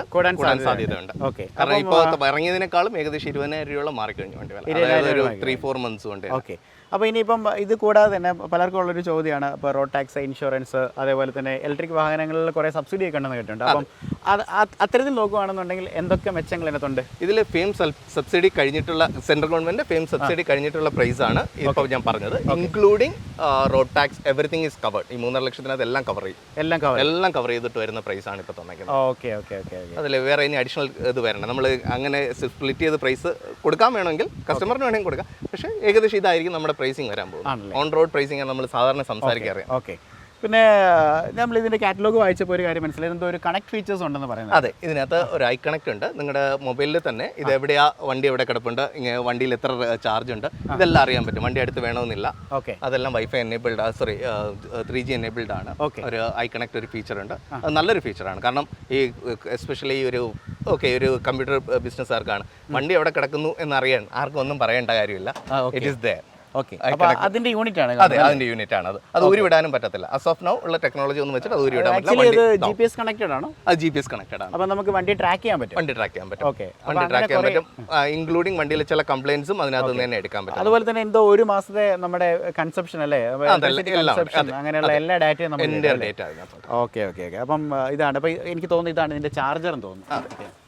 ഓക്കെ, കാരണം ഇപ്പോൾ ഇറങ്ങിയതിനേക്കാളും ഏകദേശം 20,000 രൂപയോളം മാറിക്കഴിഞ്ഞു വണ്ടി വില. അതായത് ഒരു 3-4 months കൊണ്ട്. ഓക്കെ, അപ്പോൾ ഇനിയിപ്പം ഇത് കൂടാതെ തന്നെ പലർക്കും ഉള്ളൊരു ചോദ്യമാണ്, ഇപ്പോൾ റോഡ് ടാക്സ്, ഇൻഷുറൻസ്, അതേപോലെ തന്നെ ഇലക്ട്രിക് വാഹനങ്ങളിൽ കുറേ സബ്സിഡി ഒക്കെ ഉണ്ടെന്ന് കേട്ടിട്ടുണ്ട്. അപ്പം അത്തരത്തിൽ നോക്കുകയാണെന്നുണ്ടെങ്കിൽ എന്തൊക്കെ മെച്ചങ്ങൾ ഇതിനകത്തുണ്ട്? ഇതിൽ ഫെയിം സബ്സിഡി കഴിഞ്ഞിട്ടുള്ള സെൻട്രൽ ഗവൺമെന്റ് ഫെയിം സബ്സിഡി കഴിഞ്ഞിട്ടുള്ള പ്രൈസ് ആണ് ഇപ്പോൾ ഞാൻ പറഞ്ഞത്. Including road tax, everything is covered. ഈ 3.5 ലക്ഷത്തിനകത്ത് എല്ലാം കവർ ചെയ്യും. എല്ലാം കവർ ചെയ്തിട്ട് വരുന്ന പ്രൈസ് ആണ് ഇപ്പോൾ തന്നിരിക്കുന്നത്. ഓക്കെ ഓക്കെ ഓക്കെ, അതിൽ വേറെ ഇനി അഡീഷണൽ ഇത് വരണം. നമ്മൾ അങ്ങനെ സ്പ്ലിറ്റ് ചെയ്ത് പ്രൈസ് കൊടുക്കാൻ വേണമെങ്കിൽ കസ്റ്റമറിന് വേണമെങ്കിൽ കൊടുക്കാം. പക്ഷേ ഏകദേശം ഇതായിരിക്കും നമ്മുടെ പ്രൈസിങ് വരാൻ പോകും. ഓൺ റോഡ് പ്രൈസിംഗ് നമ്മൾ സാധാരണ സംസാരിക്കാറിയാം. ഓക്കെ, പിന്നെ നമ്മൾ ഇതിൻ്റെ കാറ്റലോഗ് വായിച്ചപ്പോൾ ഒരു കാര്യം മനസ്സിലായി, എന്തോ ഒരു കണക്ട് ഫീച്ചേഴ്സ് ഉണ്ടെന്ന് പറയുന്നത്. അതെ, ഇതിനകത്ത് ഒരു ഐ കണക്ട് ഉണ്ട്. നിങ്ങളുടെ മൊബൈലിൽ തന്നെ ഇത് എവിടെയാ വണ്ടി എവിടെ കിടപ്പുണ്ട്, ഇങ്ങനെ വണ്ടിയിൽ എത്ര ചാർജ് ഉണ്ട്, ഇതെല്ലാം അറിയാൻ പറ്റും. വണ്ടി അടുത്ത് വേണമെന്നില്ല. ഓക്കെ, അതെല്ലാം വൈഫൈ എനേബിൾഡ്, 3G എനേബിൾഡ് ആണ്. ഒരു ഐ കണക്ട് ഒരു ഫീച്ചർ ഉണ്ട്. അത് നല്ലൊരു ഫീച്ചറാണ്. കാരണം ഈ എസ്പെഷ്യലി ഒരു കമ്പ്യൂട്ടർ ബിസിനസ്സുകാർക്കാണ് വണ്ടി എവിടെ കിടക്കുന്നു എന്നറിയാൻ ആർക്കും ഒന്നും പറയേണ്ട കാര്യമില്ല. It is there. ഓക്കെ, അതിന്റെ യൂണിറ്റ് ആണ്. അതെ, അതിന്റെ യൂണിറ്റ് ആണ്. അത് ഊരിവിടാനും പറ്റത്തില്ല. as of now ഉള്ള ടെക്നോളജി ഒന്നും വെച്ചിട്ട് അത് ഊരിവിടാൻ പറ്റില്ല. GPS കണക്റ്റഡ് ആണോ? അത് GPS കണക്റ്റഡ് ആണ്. അപ്പോൾ നമുക്ക് വണ്ടി ട്രാക്ക് ചെയ്യാൻ പറ്റും. വണ്ടി ട്രാക്ക് ചെയ്യാൻ പറ്റും. ഇൻക്ലൂഡിംഗ് വണ്ടിയിലെ ചില കംപ്ലൈൻസും അതിനകത്ത് നിന്ന് തന്നെ എടുക്കാൻ പറ്റും. അതുപോലെ തന്നെ എന്തോ ഒരു മാസത്തെ നമ്മുടെ കൺസപ്ഷൻ അല്ലേ, അങ്ങനെയുള്ള എല്ലാ ഡാറ്റയും നമ്മുടെ ഡേറ്റ. ഓക്കെ ഓക്കെ ഓക്കെ, അപ്പം ഇതാണ്. അപ്പോൾ എനിക്ക് തോന്നുന്നു ഇതാണ് ഇതിന്റെ ചാർജർ എന്ന് തോന്നുന്നു.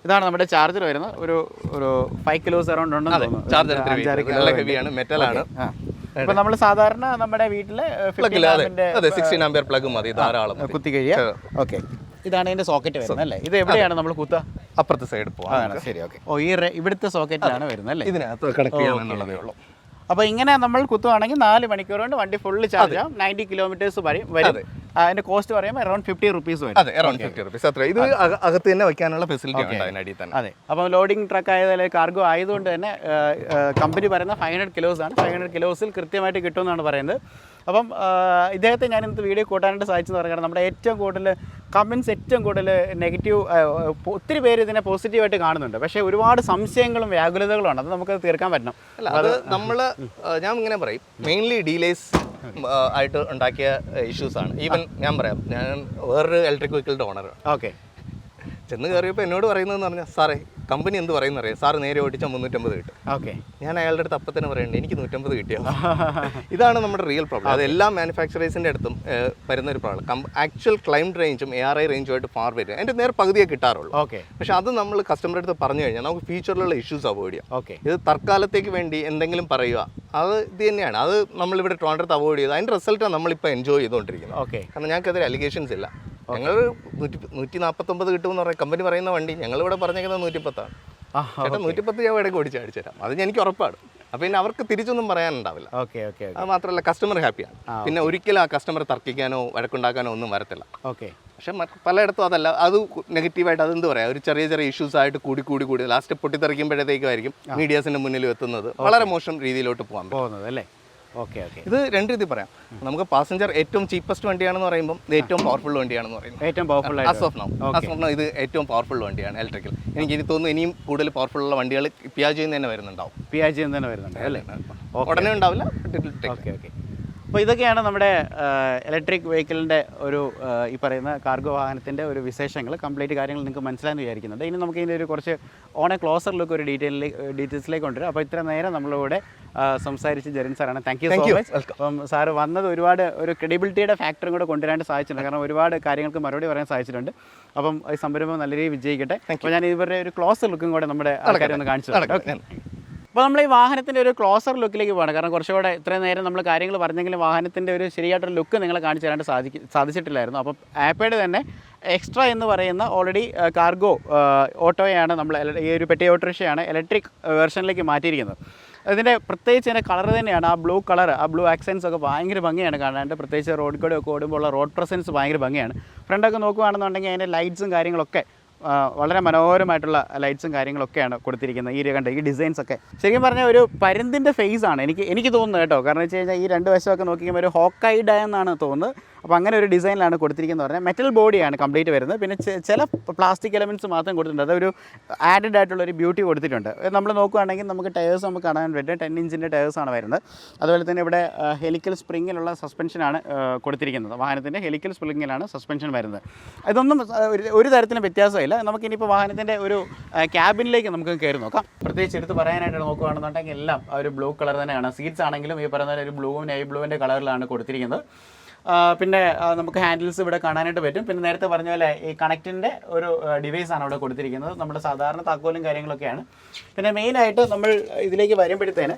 ഇതാണ് നമ്മുടെ ചാർജർ വരുന്നത്. ഒരു 5 kilos അറൗണ്ട് ഉണ്ടെന്ന് തോന്നുന്നു. ചാർജർ ഹെവിയാണ്, മെറ്റലാണ്. ഇപ്പൊ നമ്മൾ സാധാരണ നമ്മുടെ വീട്ടിലെ 16 ആംപിയർ പ്ലഗ് മതി ധാരാളം കുത്തി കഴിയാം. ഓക്കെ, ഇതാണ് ഇതിന്റെ സോക്കറ്റ് വരുന്നത് അല്ലേ? ഇത് എവിടെയാണ് നമ്മൾ കുത്തുക? അപ്പുറത്തെ സൈഡ് പോകാം. ശരി, ഓക്കെ. ഈ ഇവിടുത്തെ സോക്കറ്റിലാണ് വരുന്നത് അല്ലേ? ഇതിനകത്ത് കണക്ട് ചെയ്യാമെന്നുള്ളതേ ഉള്ളൂ. അപ്പോൾ ഇങ്ങനെ നമ്മൾ കുത്തുവാണെങ്കിൽ 4 മണിക്കൂർ കൊണ്ട് വണ്ടി ഫുള്ള് ചാർജ് ആവും. 90 kilometers വരും. അതിന്റെ കോസ്റ്റ് പറയുമ്പോൾ അറൗണ്ട് 50 rupees വരും. അതെ, അറൗണ്ട് 50 rupees. അത്ര ഇത് അകത്ത് തന്നെ വെക്കാനുള്ള ഫെസിലിറ്റി ഉണ്ട് അതിനടിയിൽ തന്നെ. അതെ, അപ്പോൾ ലോഡിംഗ് ട്രക്ക് ആയതുപോലെ കാർഗോ ആയതുകൊണ്ട് തന്നെ കമ്പനി പറയുന്ന 500 kilos ആണ്. 500 kilosൽ കൃത്യമായിട്ട് കിട്ടുമെന്നാണ് പറയുന്നത്. അപ്പം ഇദ്ദേഹത്തെ ഞാൻ ഇന്നത്തെ വീഡിയോ കൂട്ടാനായിട്ട് സാധിച്ചെന്ന് പറഞ്ഞാൽ നമ്മുടെ ഏറ്റവും കൂടുതൽ കമൻസ്, ഏറ്റവും കൂടുതൽ നെഗറ്റീവ്, ഒത്തിരി പേര് ഇതിനെ പോസിറ്റീവായിട്ട് കാണുന്നുണ്ട്. പക്ഷേ ഒരുപാട് സംശയങ്ങളും വ്യാകുലതകളുമാണ്. അത് നമുക്ക് തീർക്കാൻ പറ്റണം. അല്ല, അത് ഞാൻ ഇങ്ങനെ പറയും, മെയിൻലി ഡീലേഴ്സ് ആയിട്ട് ഉണ്ടാക്കിയ ഇഷ്യൂസ് ആണ്. ഈവൻ ഞാൻ പറയാം, ഞാൻ വേറൊരു ഇലക്ട്രിക് വെഹിക്കിളിൻ്റെ ഓണറാണ്. ഓക്കെ, ചെന്ന് കയറിയപ്പോൾ എന്നോട് പറയുന്നതെന്ന് പറഞ്ഞാൽ, സാറേ കമ്പനി എന്ത് പറയുന്ന അറിയാം, സാറ് നേരെ ഓടിച്ചാൽ 350 കിട്ടും. ഓക്കെ, ഞാൻ അയാളുടെ അടുത്ത് അപ്പം തന്നെ പറയണ്ടേ എനിക്ക് 150 കിട്ടിയാൽ ഇതാണ് നമ്മുടെ റിയൽ പ്രോബ്ലം. അത് എല്ലാ മാനുഫാക്ചറേഴ്സിൻ്റെ അടുത്തും വരുന്ന ഒരു പ്രോബ്ലം. ആക്ച്വൽ ക്ലൈംഡ് റേഞ്ചും ARI റേഞ്ചുമായിട്ട് ഫാർ വരും. അതിൻ്റെ നേരെ പകുതിയെ കിട്ടാറുള്ളൂ. ഓക്കെ, പക്ഷേ അത് നമ്മൾ കസ്റ്റമറുടെ അടുത്ത് പറഞ്ഞു കഴിഞ്ഞാൽ നമുക്ക് ഫ്യൂച്ചറിലുള്ള ഇഷ്യൂസ് അവോയ്ഡ് ചെയ്യാം. ഓക്കെ, ഇത് തൽക്കാലത്തേക്ക് വേണ്ടി എന്തെങ്കിലും പറയുക, അത് ഇത് തന്നെയാണ്. അത് നമ്മളിവിടെ ട്രോണ്ടത്ത് അവോയ്ഡ് ചെയ്ത് അതിൻ്റെ റിസൾട്ടാണ് നമ്മളിപ്പോൾ എൻജോയ് ചെയ്തുകൊണ്ടിരിക്കുന്നത്. ഓക്കെ, കാരണം ഞങ്ങൾക്കതിൽ അലിഗേഷൻസ് ഇല്ല. ഞങ്ങൾ 149 കിട്ടുമെന്ന് പറയാം കമ്പനി പറയുന്ന വണ്ടി, ഞങ്ങളിവിടെ പറഞ്ഞേക്കുന്നത് 110 ആണ്. ചേട്ടാ 110 ഞാൻ ഇടയ്ക്ക് ഓടിച്ച് അടിച്ചു തരാം, അത് എനിക്ക് ഉറപ്പാണ്. അപ്പോൾ പിന്നെ അവർക്ക് തിരിച്ചൊന്നും പറയാനുണ്ടാവില്ല. ഓക്കെ, ഓക്കെ, അത് മാത്രമല്ല കസ്റ്റമർ ഹാപ്പിയാണ്. പിന്നെ ഒരിക്കലും ആ കസ്റ്റമർ തർക്കിക്കാനോ വഴക്കുണ്ടാക്കാനോ ഒന്നും വരത്തില്ല. ഓക്കെ. പക്ഷെ പലയിടത്തും അതല്ല, അത് നെഗറ്റീവായിട്ട് അതെന്ത് പറയാം, ഒരു ചെറിയ ചെറിയ ഇഷ്യൂസ് ആയിട്ട് കൂടി ലാസ്റ്റ് പൊട്ടിത്തെറിക്കുമ്പോഴത്തേക്കായിരിക്കും മീഡിയാസിൻ്റെ മുന്നിൽ എത്തുന്നത്. വളരെ മോശം രീതിയിലോട്ട് പോകുന്നത് അല്ലേ. Okay, okay. ഇത് രണ്ട് രീതി പറയാം. നമുക്ക് പാസഞ്ചർ ഏറ്റവും ചീപ്പസ്റ്റ് വണ്ടിയാണെന്ന് പറയുമ്പോൾ ഇത് ഏറ്റവും പവർഫുൾ വണ്ടിയാണെന്ന് പറയുന്നത്. ഏറ്റവും പവർഫുൾ ആസ് ഓഫ് നൗ ഇത് ഏറ്റവും പവർഫുൾ വണ്ടിയാണ് ഇലക്ട്രിക്കൽ. എനിക്ക് തോന്നുന്നു ഇനിയും കൂടുതൽ പവർഫുൾ ഉള്ള വണ്ടികൾ പിയാജിയിൽ നിന്ന് തന്നെ വരുന്നുണ്ടാവും. അല്ലേ, ഉടനെ ഉണ്ടാവില്ല. Okay, okay. അപ്പോൾ ഇതൊക്കെയാണ് നമ്മുടെ ഇലക്ട്രിക് വെഹിക്കിളിൻ്റെ ഒരു ഈ പറയുന്ന കാർഗോ വാഹനത്തിൻ്റെ ഒരു വിശേഷങ്ങൾ, കംപ്ലീറ്റ് കാര്യങ്ങൾ നിങ്ങൾക്ക് മനസ്സിലായെന്ന് വിചാരിക്കുന്നുണ്ട്. ഇനി നമുക്ക് ഇതിൻ്റെ ഒരു കുറച്ച് ഓൺ എ ക്ലോസർ ലുക്ക് ഒരു ഡീറ്റെയിൽസിലേക്ക് കൊണ്ടുവരും. അപ്പോൾ ഇത്ര നേരം നമ്മളിവിടെ സംസാരിച്ച് ജെറിൻ സാറാണ്. Thank you so much. അപ്പം സാറ് വന്നത് ഒരുപാട് ഒരു ക്രെഡിബിലിറ്റിയുടെ ഫാക്ടറും കൂടെ കൊണ്ടുവരാൻ സാധിച്ചിട്ടുണ്ട്. കാരണം ഒരുപാട് കാര്യങ്ങൾക്ക് മറുപടി പറയാൻ സാധിച്ചിട്ടുണ്ട്. അപ്പം ഈ സംരംഭം നല്ല രീതിയിൽ വിജയിക്കട്ടെ. അപ്പോൾ ഞാൻ ഇവരുടെ ഒരു ക്ലോസർ ലുക്കും കൂടെ നമ്മുടെ ആൾക്കാരെ ഒന്ന് കാണിച്ചു തരാം. ഓക്കെ. അപ്പോൾ നമ്മൾ ഈ വാഹനത്തിൻ്റെ ഒരു ക്ലോസർ ലുക്കിലേക്ക് പോകണം. കാരണം കുറച്ചുകൂടെ ഇത്രയും നേരം നമ്മൾ കാര്യങ്ങൾ പറഞ്ഞെങ്കിലും വാഹനത്തിൻ്റെ ഒരു ശരിയായിട്ടൊരു ലുക്ക് നിങ്ങളെ കാണിച്ചു തരാണ്ട് സാധിച്ചിട്ടില്ലായിരുന്നു. അപ്പോൾ ആപ്പയുടെ തന്നെ എക്സ്ട്രാ എന്ന് പറയുന്ന ഓൾറെഡി കാർഗോ ഓട്ടോയാണ് നമ്മൾ ഈ ഒരു പെട്ടി ഓട്ടോറിക്ഷയാണ് ഇലക്ട്രിക് വെർഷനിലേക്ക് മാറ്റിയിരിക്കുന്നത്. അതിൻ്റെ പ്രത്യേകിച്ച് അതിൻ്റെ കളർ തന്നെയാണ് ആ ബ്ലൂ കളർ, ആ ബ്ലൂ ആക്സെൻസ് ഒക്കെ ഭയങ്കര ഭംഗിയാണ് കാണാനായിട്ട്. പ്രത്യേകിച്ച് റോഡ് കൂടെ ഒക്കെ ഓടുമ്പോൾ ഉള്ള റോഡ് പ്രസൻസ് ഭയങ്കര ഭംഗിയാണ്. ഫ്രണ്ടൊക്കെ നോക്കുകയാണെന്നുണ്ടെങ്കിൽ അതിൻ്റെ ലൈറ്റ്സും കാര്യങ്ങളൊക്കെ വളരെ മനോഹരമായിട്ടുള്ള ലൈറ്റ്സും കാര്യങ്ങളൊക്കെയാണ് കൊടുത്തിരിക്കുന്നത്. ഈ ഡിസൈൻസ് ഒക്കെ ശരിക്കും പറഞ്ഞാൽ ഒരു പരുന്തിൻ്റെ ഫേസാണ് എനിക്ക് തോന്നുന്നത് കേട്ടോ. കാരണം വെച്ച് കഴിഞ്ഞാൽ ഈ രണ്ട് വശമൊക്കെ നോക്കിക്കുമ്പോൾ ഒരു ഹോക്കൈ ഡാം എന്നാണ് തോന്നുന്നത്. അപ്പോൾ അങ്ങനെ ഒരു ഡിസൈനിലാണ് കൊടുത്തിരിക്കുന്നത് പറഞ്ഞാൽ. മെറ്റൽ ബോഡിയാണ് കംപ്ലീറ്റ് വരുന്നത്. പിന്നെ ചില പ്ലാസ്റ്റിക് എലമെൻറ്റ്സ് മാത്രം കൊടുത്തിട്ടുണ്ട്. അതൊരു ആഡഡ് ആയിട്ടുള്ളൊരു ബ്യൂട്ടി കൊടുത്തിട്ടുണ്ട്. നമ്മൾ നോക്കുകയാണെങ്കിൽ നമുക്ക് ടയേഴ്സ് നമുക്ക് കാണാൻ പറ്റും. 10 ഇഞ്ചിൻ്റെ ടയേഴ്സാണ് വരുന്നത്. അതുപോലെ തന്നെ ഇവിടെ ഹെലിക്കൽ സ്പ്രിങ്ങിലുള്ള സസ്പെൻഷനാണ് കൊടുത്തിരിക്കുന്നത്. വാഹനത്തിൻ്റെ ഹെലിക്കൽ സ്പ്രിങ്ങിലാണ് സസ്പെൻഷൻ വരുന്നത്. ഇതൊന്നും ഒരു തരത്തിലും വ്യത്യാസമില്ല. നമുക്കിനിപ്പോൾ വാഹനത്തിൻ്റെ ഒരു ക്യാബിനിലേക്ക് നമുക്ക് കയറി നോക്കാം. പ്രത്യേകിച്ച് എടുത്ത് പറയാനായിട്ട് നോക്കുകയാണെന്നുണ്ടെങ്കിൽ എല്ലാം ഒരു ബ്ലൂ കളർ തന്നെയാണ്. സീറ്റ്സ് ആണെങ്കിലും ഈ പറയുന്ന ഒരു ബ്ലൂവും നേവി ബ്ലൂവിൻ്റെ കളറിലാണ് കൊടുത്തിരിക്കുന്നത്. പിന്നെ നമുക്ക് ഹാൻഡിൽസ് ഇവിടെ കാണാനായിട്ട് പറ്റും. പിന്നെ നേരത്തെ പറഞ്ഞ പോലെ ഈ കണക്റ്റിൻ്റെ ഒരു ഡിവൈസാണ് ഇവിടെ കൊടുത്തിരിക്കുന്നത്. നമ്മുടെ സാധാരണ താക്കോലും കാര്യങ്ങളൊക്കെയാണ്. പിന്നെ മെയിനായിട്ട് നമ്മൾ ഇതിലേക്ക് വരുമ്പോഴത്തേന്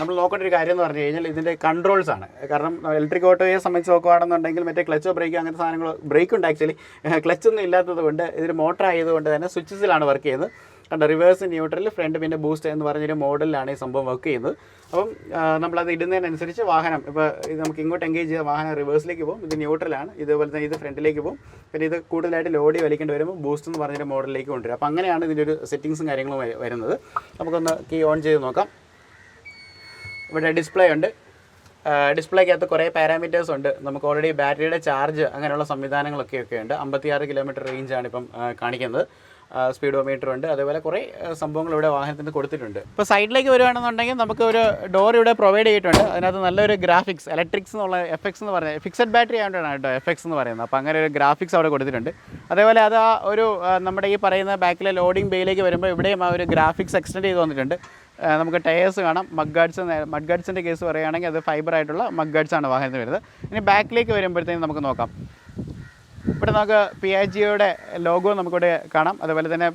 നമ്മൾ നോക്കേണ്ട ഒരു കാര്യം എന്ന് പറഞ്ഞു കഴിഞ്ഞാൽ ഇതിൻ്റെ കൺട്രോൾസ് ആണ്. കാരണം ഇലക്ട്രിക് ഓട്ടോയെ സംബന്ധിച്ച് നോക്കുകയാണെന്നുണ്ടെങ്കിൽ മറ്റേ ക്ലച്ചോ ബ്രേക്കോ അങ്ങനത്തെ സാധനങ്ങൾ ബ്രേക്കുണ്ട്. ആക്ച്വലി ക്ലച്ചൊന്നും ഇല്ലാത്തത് കൊണ്ട് ഇതൊരു മോട്ടർ ആയതുകൊണ്ട് തന്നെ സ്വിച്ചസിലാണ് വർക്ക് ചെയ്യുന്നത്. കണ്ട റിവേഴ്സ്, ന്യൂട്രൽ, ഫ്രണ്ട്, പിന്നെ ബൂസ്റ്റ് എന്ന് പറഞ്ഞൊരു മോഡലിലാണ് ഈ സംഭവം വർക്ക് ചെയ്യുന്നത്. അപ്പം നമ്മളത് ഇടുന്നതിനനുസരിച്ച് വാഹനം ഇപ്പോൾ ഇത് നമുക്ക് ഇങ്ങോട്ട് എൻഗേജ് ചെയ്ത വാഹനം റിവേഴ്സിലേക്ക് പോകും. ഇത് ന്യൂട്രലാണ്. ഇതുപോലെ തന്നെ ഇത് ഫ്രണ്ടിലേക്ക് പോകും. പിന്നെ ഇത് കൂടുതലായിട്ട് ലോഡി വലിക്കേണ്ടി വരുമ്പോൾ ബൂസ്റ്റ് എന്ന് പറഞ്ഞൊരു മോഡലിലേക്ക് കൊണ്ടുവരും. അപ്പോൾ അങ്ങനെയാണ് ഇതിൻ്റെ ഒരു സെറ്റിങ്സും കാര്യങ്ങളും വരുന്നത്. നമുക്കൊന്ന് കീ ഓൺ ചെയ്ത് നോക്കാം. ഇവിടെ ഡിസ്പ്ലേ ഉണ്ട്. ഡിസ്പ്ലേക്കകത്ത് കുറേ പാരാമീറ്റേഴ്സ് ഉണ്ട്. നമുക്ക് ഓൾറെഡി ബാറ്ററിയുടെ ചാർജ് അങ്ങനെയുള്ള സംവിധാനങ്ങളൊക്കെ ഉണ്ട്. 56 കിലോമീറ്റർ റേഞ്ചാണ് ഇപ്പം കാണിക്കുന്നത്. സ്പീഡോമീറ്റർ ഉണ്ട്. അതേപോലെ കുറേ സംഭവങ്ങൾ ഇവിടെ വാഹനത്തിന് കൊടുത്തിട്ടുണ്ട്. ഇപ്പോൾ സൈഡിലേക്ക് വരുവാണെന്നുണ്ടെങ്കിൽ നമുക്ക് ഒരു ഡോർ ഇവിടെ പ്രൊവൈഡ് ചെയ്തിട്ടുണ്ട്. അതിനകത്ത് നല്ലൊരു ഗ്രാഫിക്സ്, ഇലക്ട്രിക്സ് എന്നുള്ള എഫക്ട്സ് എന്ന് പറയുന്നത് ഫിക്സഡ് ബാറ്ററി ആയതുകൊണ്ടാണ് കേട്ടോ എഫക്ട്സ് എന്ന് പറയുന്നത്. അപ്പോൾ അങ്ങനെ ഒരു ഗ്രാഫിക്സ് അവിടെ കൊടുത്തിട്ടുണ്ട്. അതേപോലെ അത് ആ ഒരു നമ്മുടെ ഈ പറയുന്ന ബാക്കിലെ ലോഡിംഗ് ബേയിലേക്ക് വരുമ്പോൾ ഇവിടെയും ആ ഒരു ഗ്രാഫിക്സ് എക്സ്റ്റെൻഡ് ചെയ്ത് വന്നിട്ടുണ്ട്. നമുക്ക് ടയേഴ്സ് കാണാം. മഡ് ഗാർഡ്സിൻ്റെ കേസ് പറയുകയാണെങ്കിൽ അത് ഫൈബർ ആയിട്ടുള്ള മഡ് ഗാർഡ്സാണ് വാഹനത്തിന് വരുന്നത്. ഇനി ബാക്കിലേക്ക് വരുമ്പോഴത്തേക്കും നമുക്ക് നോക്കാം. ഇവിടെ നമുക്ക് പിയാജിയോയുടെ ലോഗോ നമുക്കിവിടെ കാണാം. അതുപോലെ തന്നെ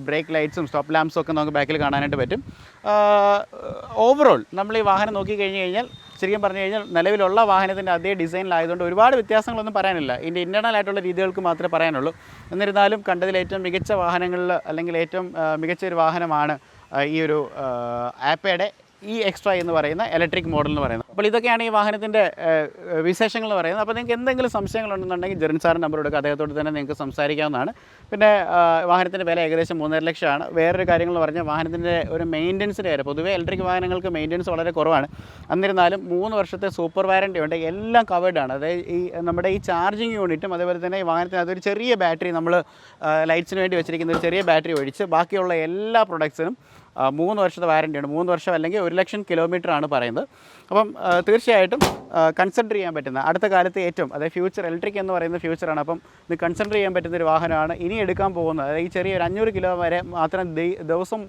ബ്രേക്ക് ലൈറ്റ്സും സ്റ്റോപ്പ് ലാംപ്സും ഒക്കെ നമുക്ക് ബാക്കിൽ കാണാനായിട്ട് പറ്റും. ഓവറോൾ നമ്മൾ ഈ വാഹനം നോക്കിക്കഴിഞ്ഞ് കഴിഞ്ഞാൽ ശരിക്കും പറഞ്ഞു കഴിഞ്ഞാൽ നിലവിലുള്ള വാഹനത്തിൻ്റെ അതേ ഡിസൈനിലായതുകൊണ്ട് ഒരുപാട് വ്യത്യാസങ്ങളൊന്നും പറയാനില്ല. ഇതിൻ്റെ ഇൻറ്റേർണൽ ആയിട്ടുള്ള രീതികൾക്ക് മാത്രമേ പറയാനുള്ളൂ. എന്നിരുന്നാലും കണ്ടതിൽ ഏറ്റവും മികച്ച വാഹനങ്ങളിൽ അല്ലെങ്കിൽ ഏറ്റവും മികച്ച ഒരു വാഹനമാണ് ഈ ഒരു ആപ്പയുടെ ഈ എക്സ്ട്രാ എന്ന് പറയുന്ന ഇലക്ട്രിക് മോഡൽ എന്ന് പറയുന്നത്. അപ്പോൾ ഇതൊക്കെയാണ് ഈ വാഹനത്തിൻ്റെ വിശേഷങ്ങൾ എന്ന് പറയുന്നത്. അപ്പോൾ നിങ്ങൾക്ക് എന്തെങ്കിലും സംശയങ്ങളുണ്ടെന്നുണ്ടെങ്കിൽ ജെറിൻ സാറിൻ്റെ നമ്പർ കൊടുക്കുക. അദ്ദേഹത്തോട് തന്നെ നിങ്ങൾക്ക് സംസാരിക്കാവുന്നതാണ്. പിന്നെ വാഹനത്തിൻ്റെ വില ഏകദേശം 3.5 ലക്ഷമാണ്. വേറൊരു കാര്യങ്ങൾ പറഞ്ഞാൽ വാഹനത്തിൻ്റെ ഒരു മെയിൻ്റനൻസിൻ്റെ കാര്യം, പൊതുവേ ഇലക്ട്രിക് വാഹനങ്ങൾക്ക് മെയിൻ്റനൻസ് വളരെ കുറവാണ്. എന്നിരുന്നാലും 3 വർഷത്തെ സൂപ്പർ വാറൻറ്റി ഉണ്ട്. എല്ലാം കവേർഡാണ്. അതായത് ഈ നമ്മുടെ ഈ ചാർജിങ് യൂണിറ്റും അതുപോലെ തന്നെ ഈ വാഹനത്തിന് അതൊരു ചെറിയ ബാറ്ററി നമ്മൾ ലൈറ്റ്സിന് വേണ്ടി വെച്ചിരിക്കുന്ന ഒരു ചെറിയ ബാറ്ററി ഒഴിച്ച് ബാക്കിയുള്ള എല്ലാ പ്രൊഡക്ട്സിനും 3 വർഷത്തെ വാറൻറ്റിയാണ്. 3 വർഷം അല്ലെങ്കിൽ 1,00,000 കിലോമീറ്ററാണ് പറയുന്നത്. അപ്പം തീർച്ചയായിട്ടും കൺസിഡർ ചെയ്യാൻ പറ്റുന്ന അടുത്ത കാലത്ത് ഏറ്റവും അതായത് ഫ്യൂച്ചർ ഇലക്ട്രിക് എന്ന് പറയുന്ന ഫ്യൂച്ചറാണ്. അപ്പം ഇത് കൺസിഡർ ചെയ്യാൻ പറ്റുന്ന ഒരു വാഹനമാണ് ഇനി എടുക്കാൻ പോകുന്നത്. അതായത് ഈ ചെറിയൊരു 500 കിലോ വരെ മാത്രം ദിവസം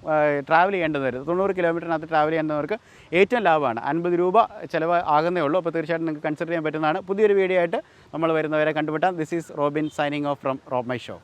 ട്രാവൽ ചെയ്യേണ്ടത് വരും. 90 കിലോമീറ്ററിനകത്ത് ട്രാവൽ ചെയ്യുന്നവർക്ക് ഏറ്റവും ലാഭമാണ്. 50 രൂപ ചിലവ് ആകുന്നേ ഉള്ളൂ. അപ്പോൾ തീർച്ചയായിട്ടും നിങ്ങൾക്ക് കൺസിഡർ ചെയ്യാൻ പറ്റുന്നതാണ്. പുതിയൊരു വീഡിയോ ആയിട്ട് നമ്മൾ വരുന്നവരെ കണ്ടുമുട്ടാം. This is Robin signing off from Rob my show.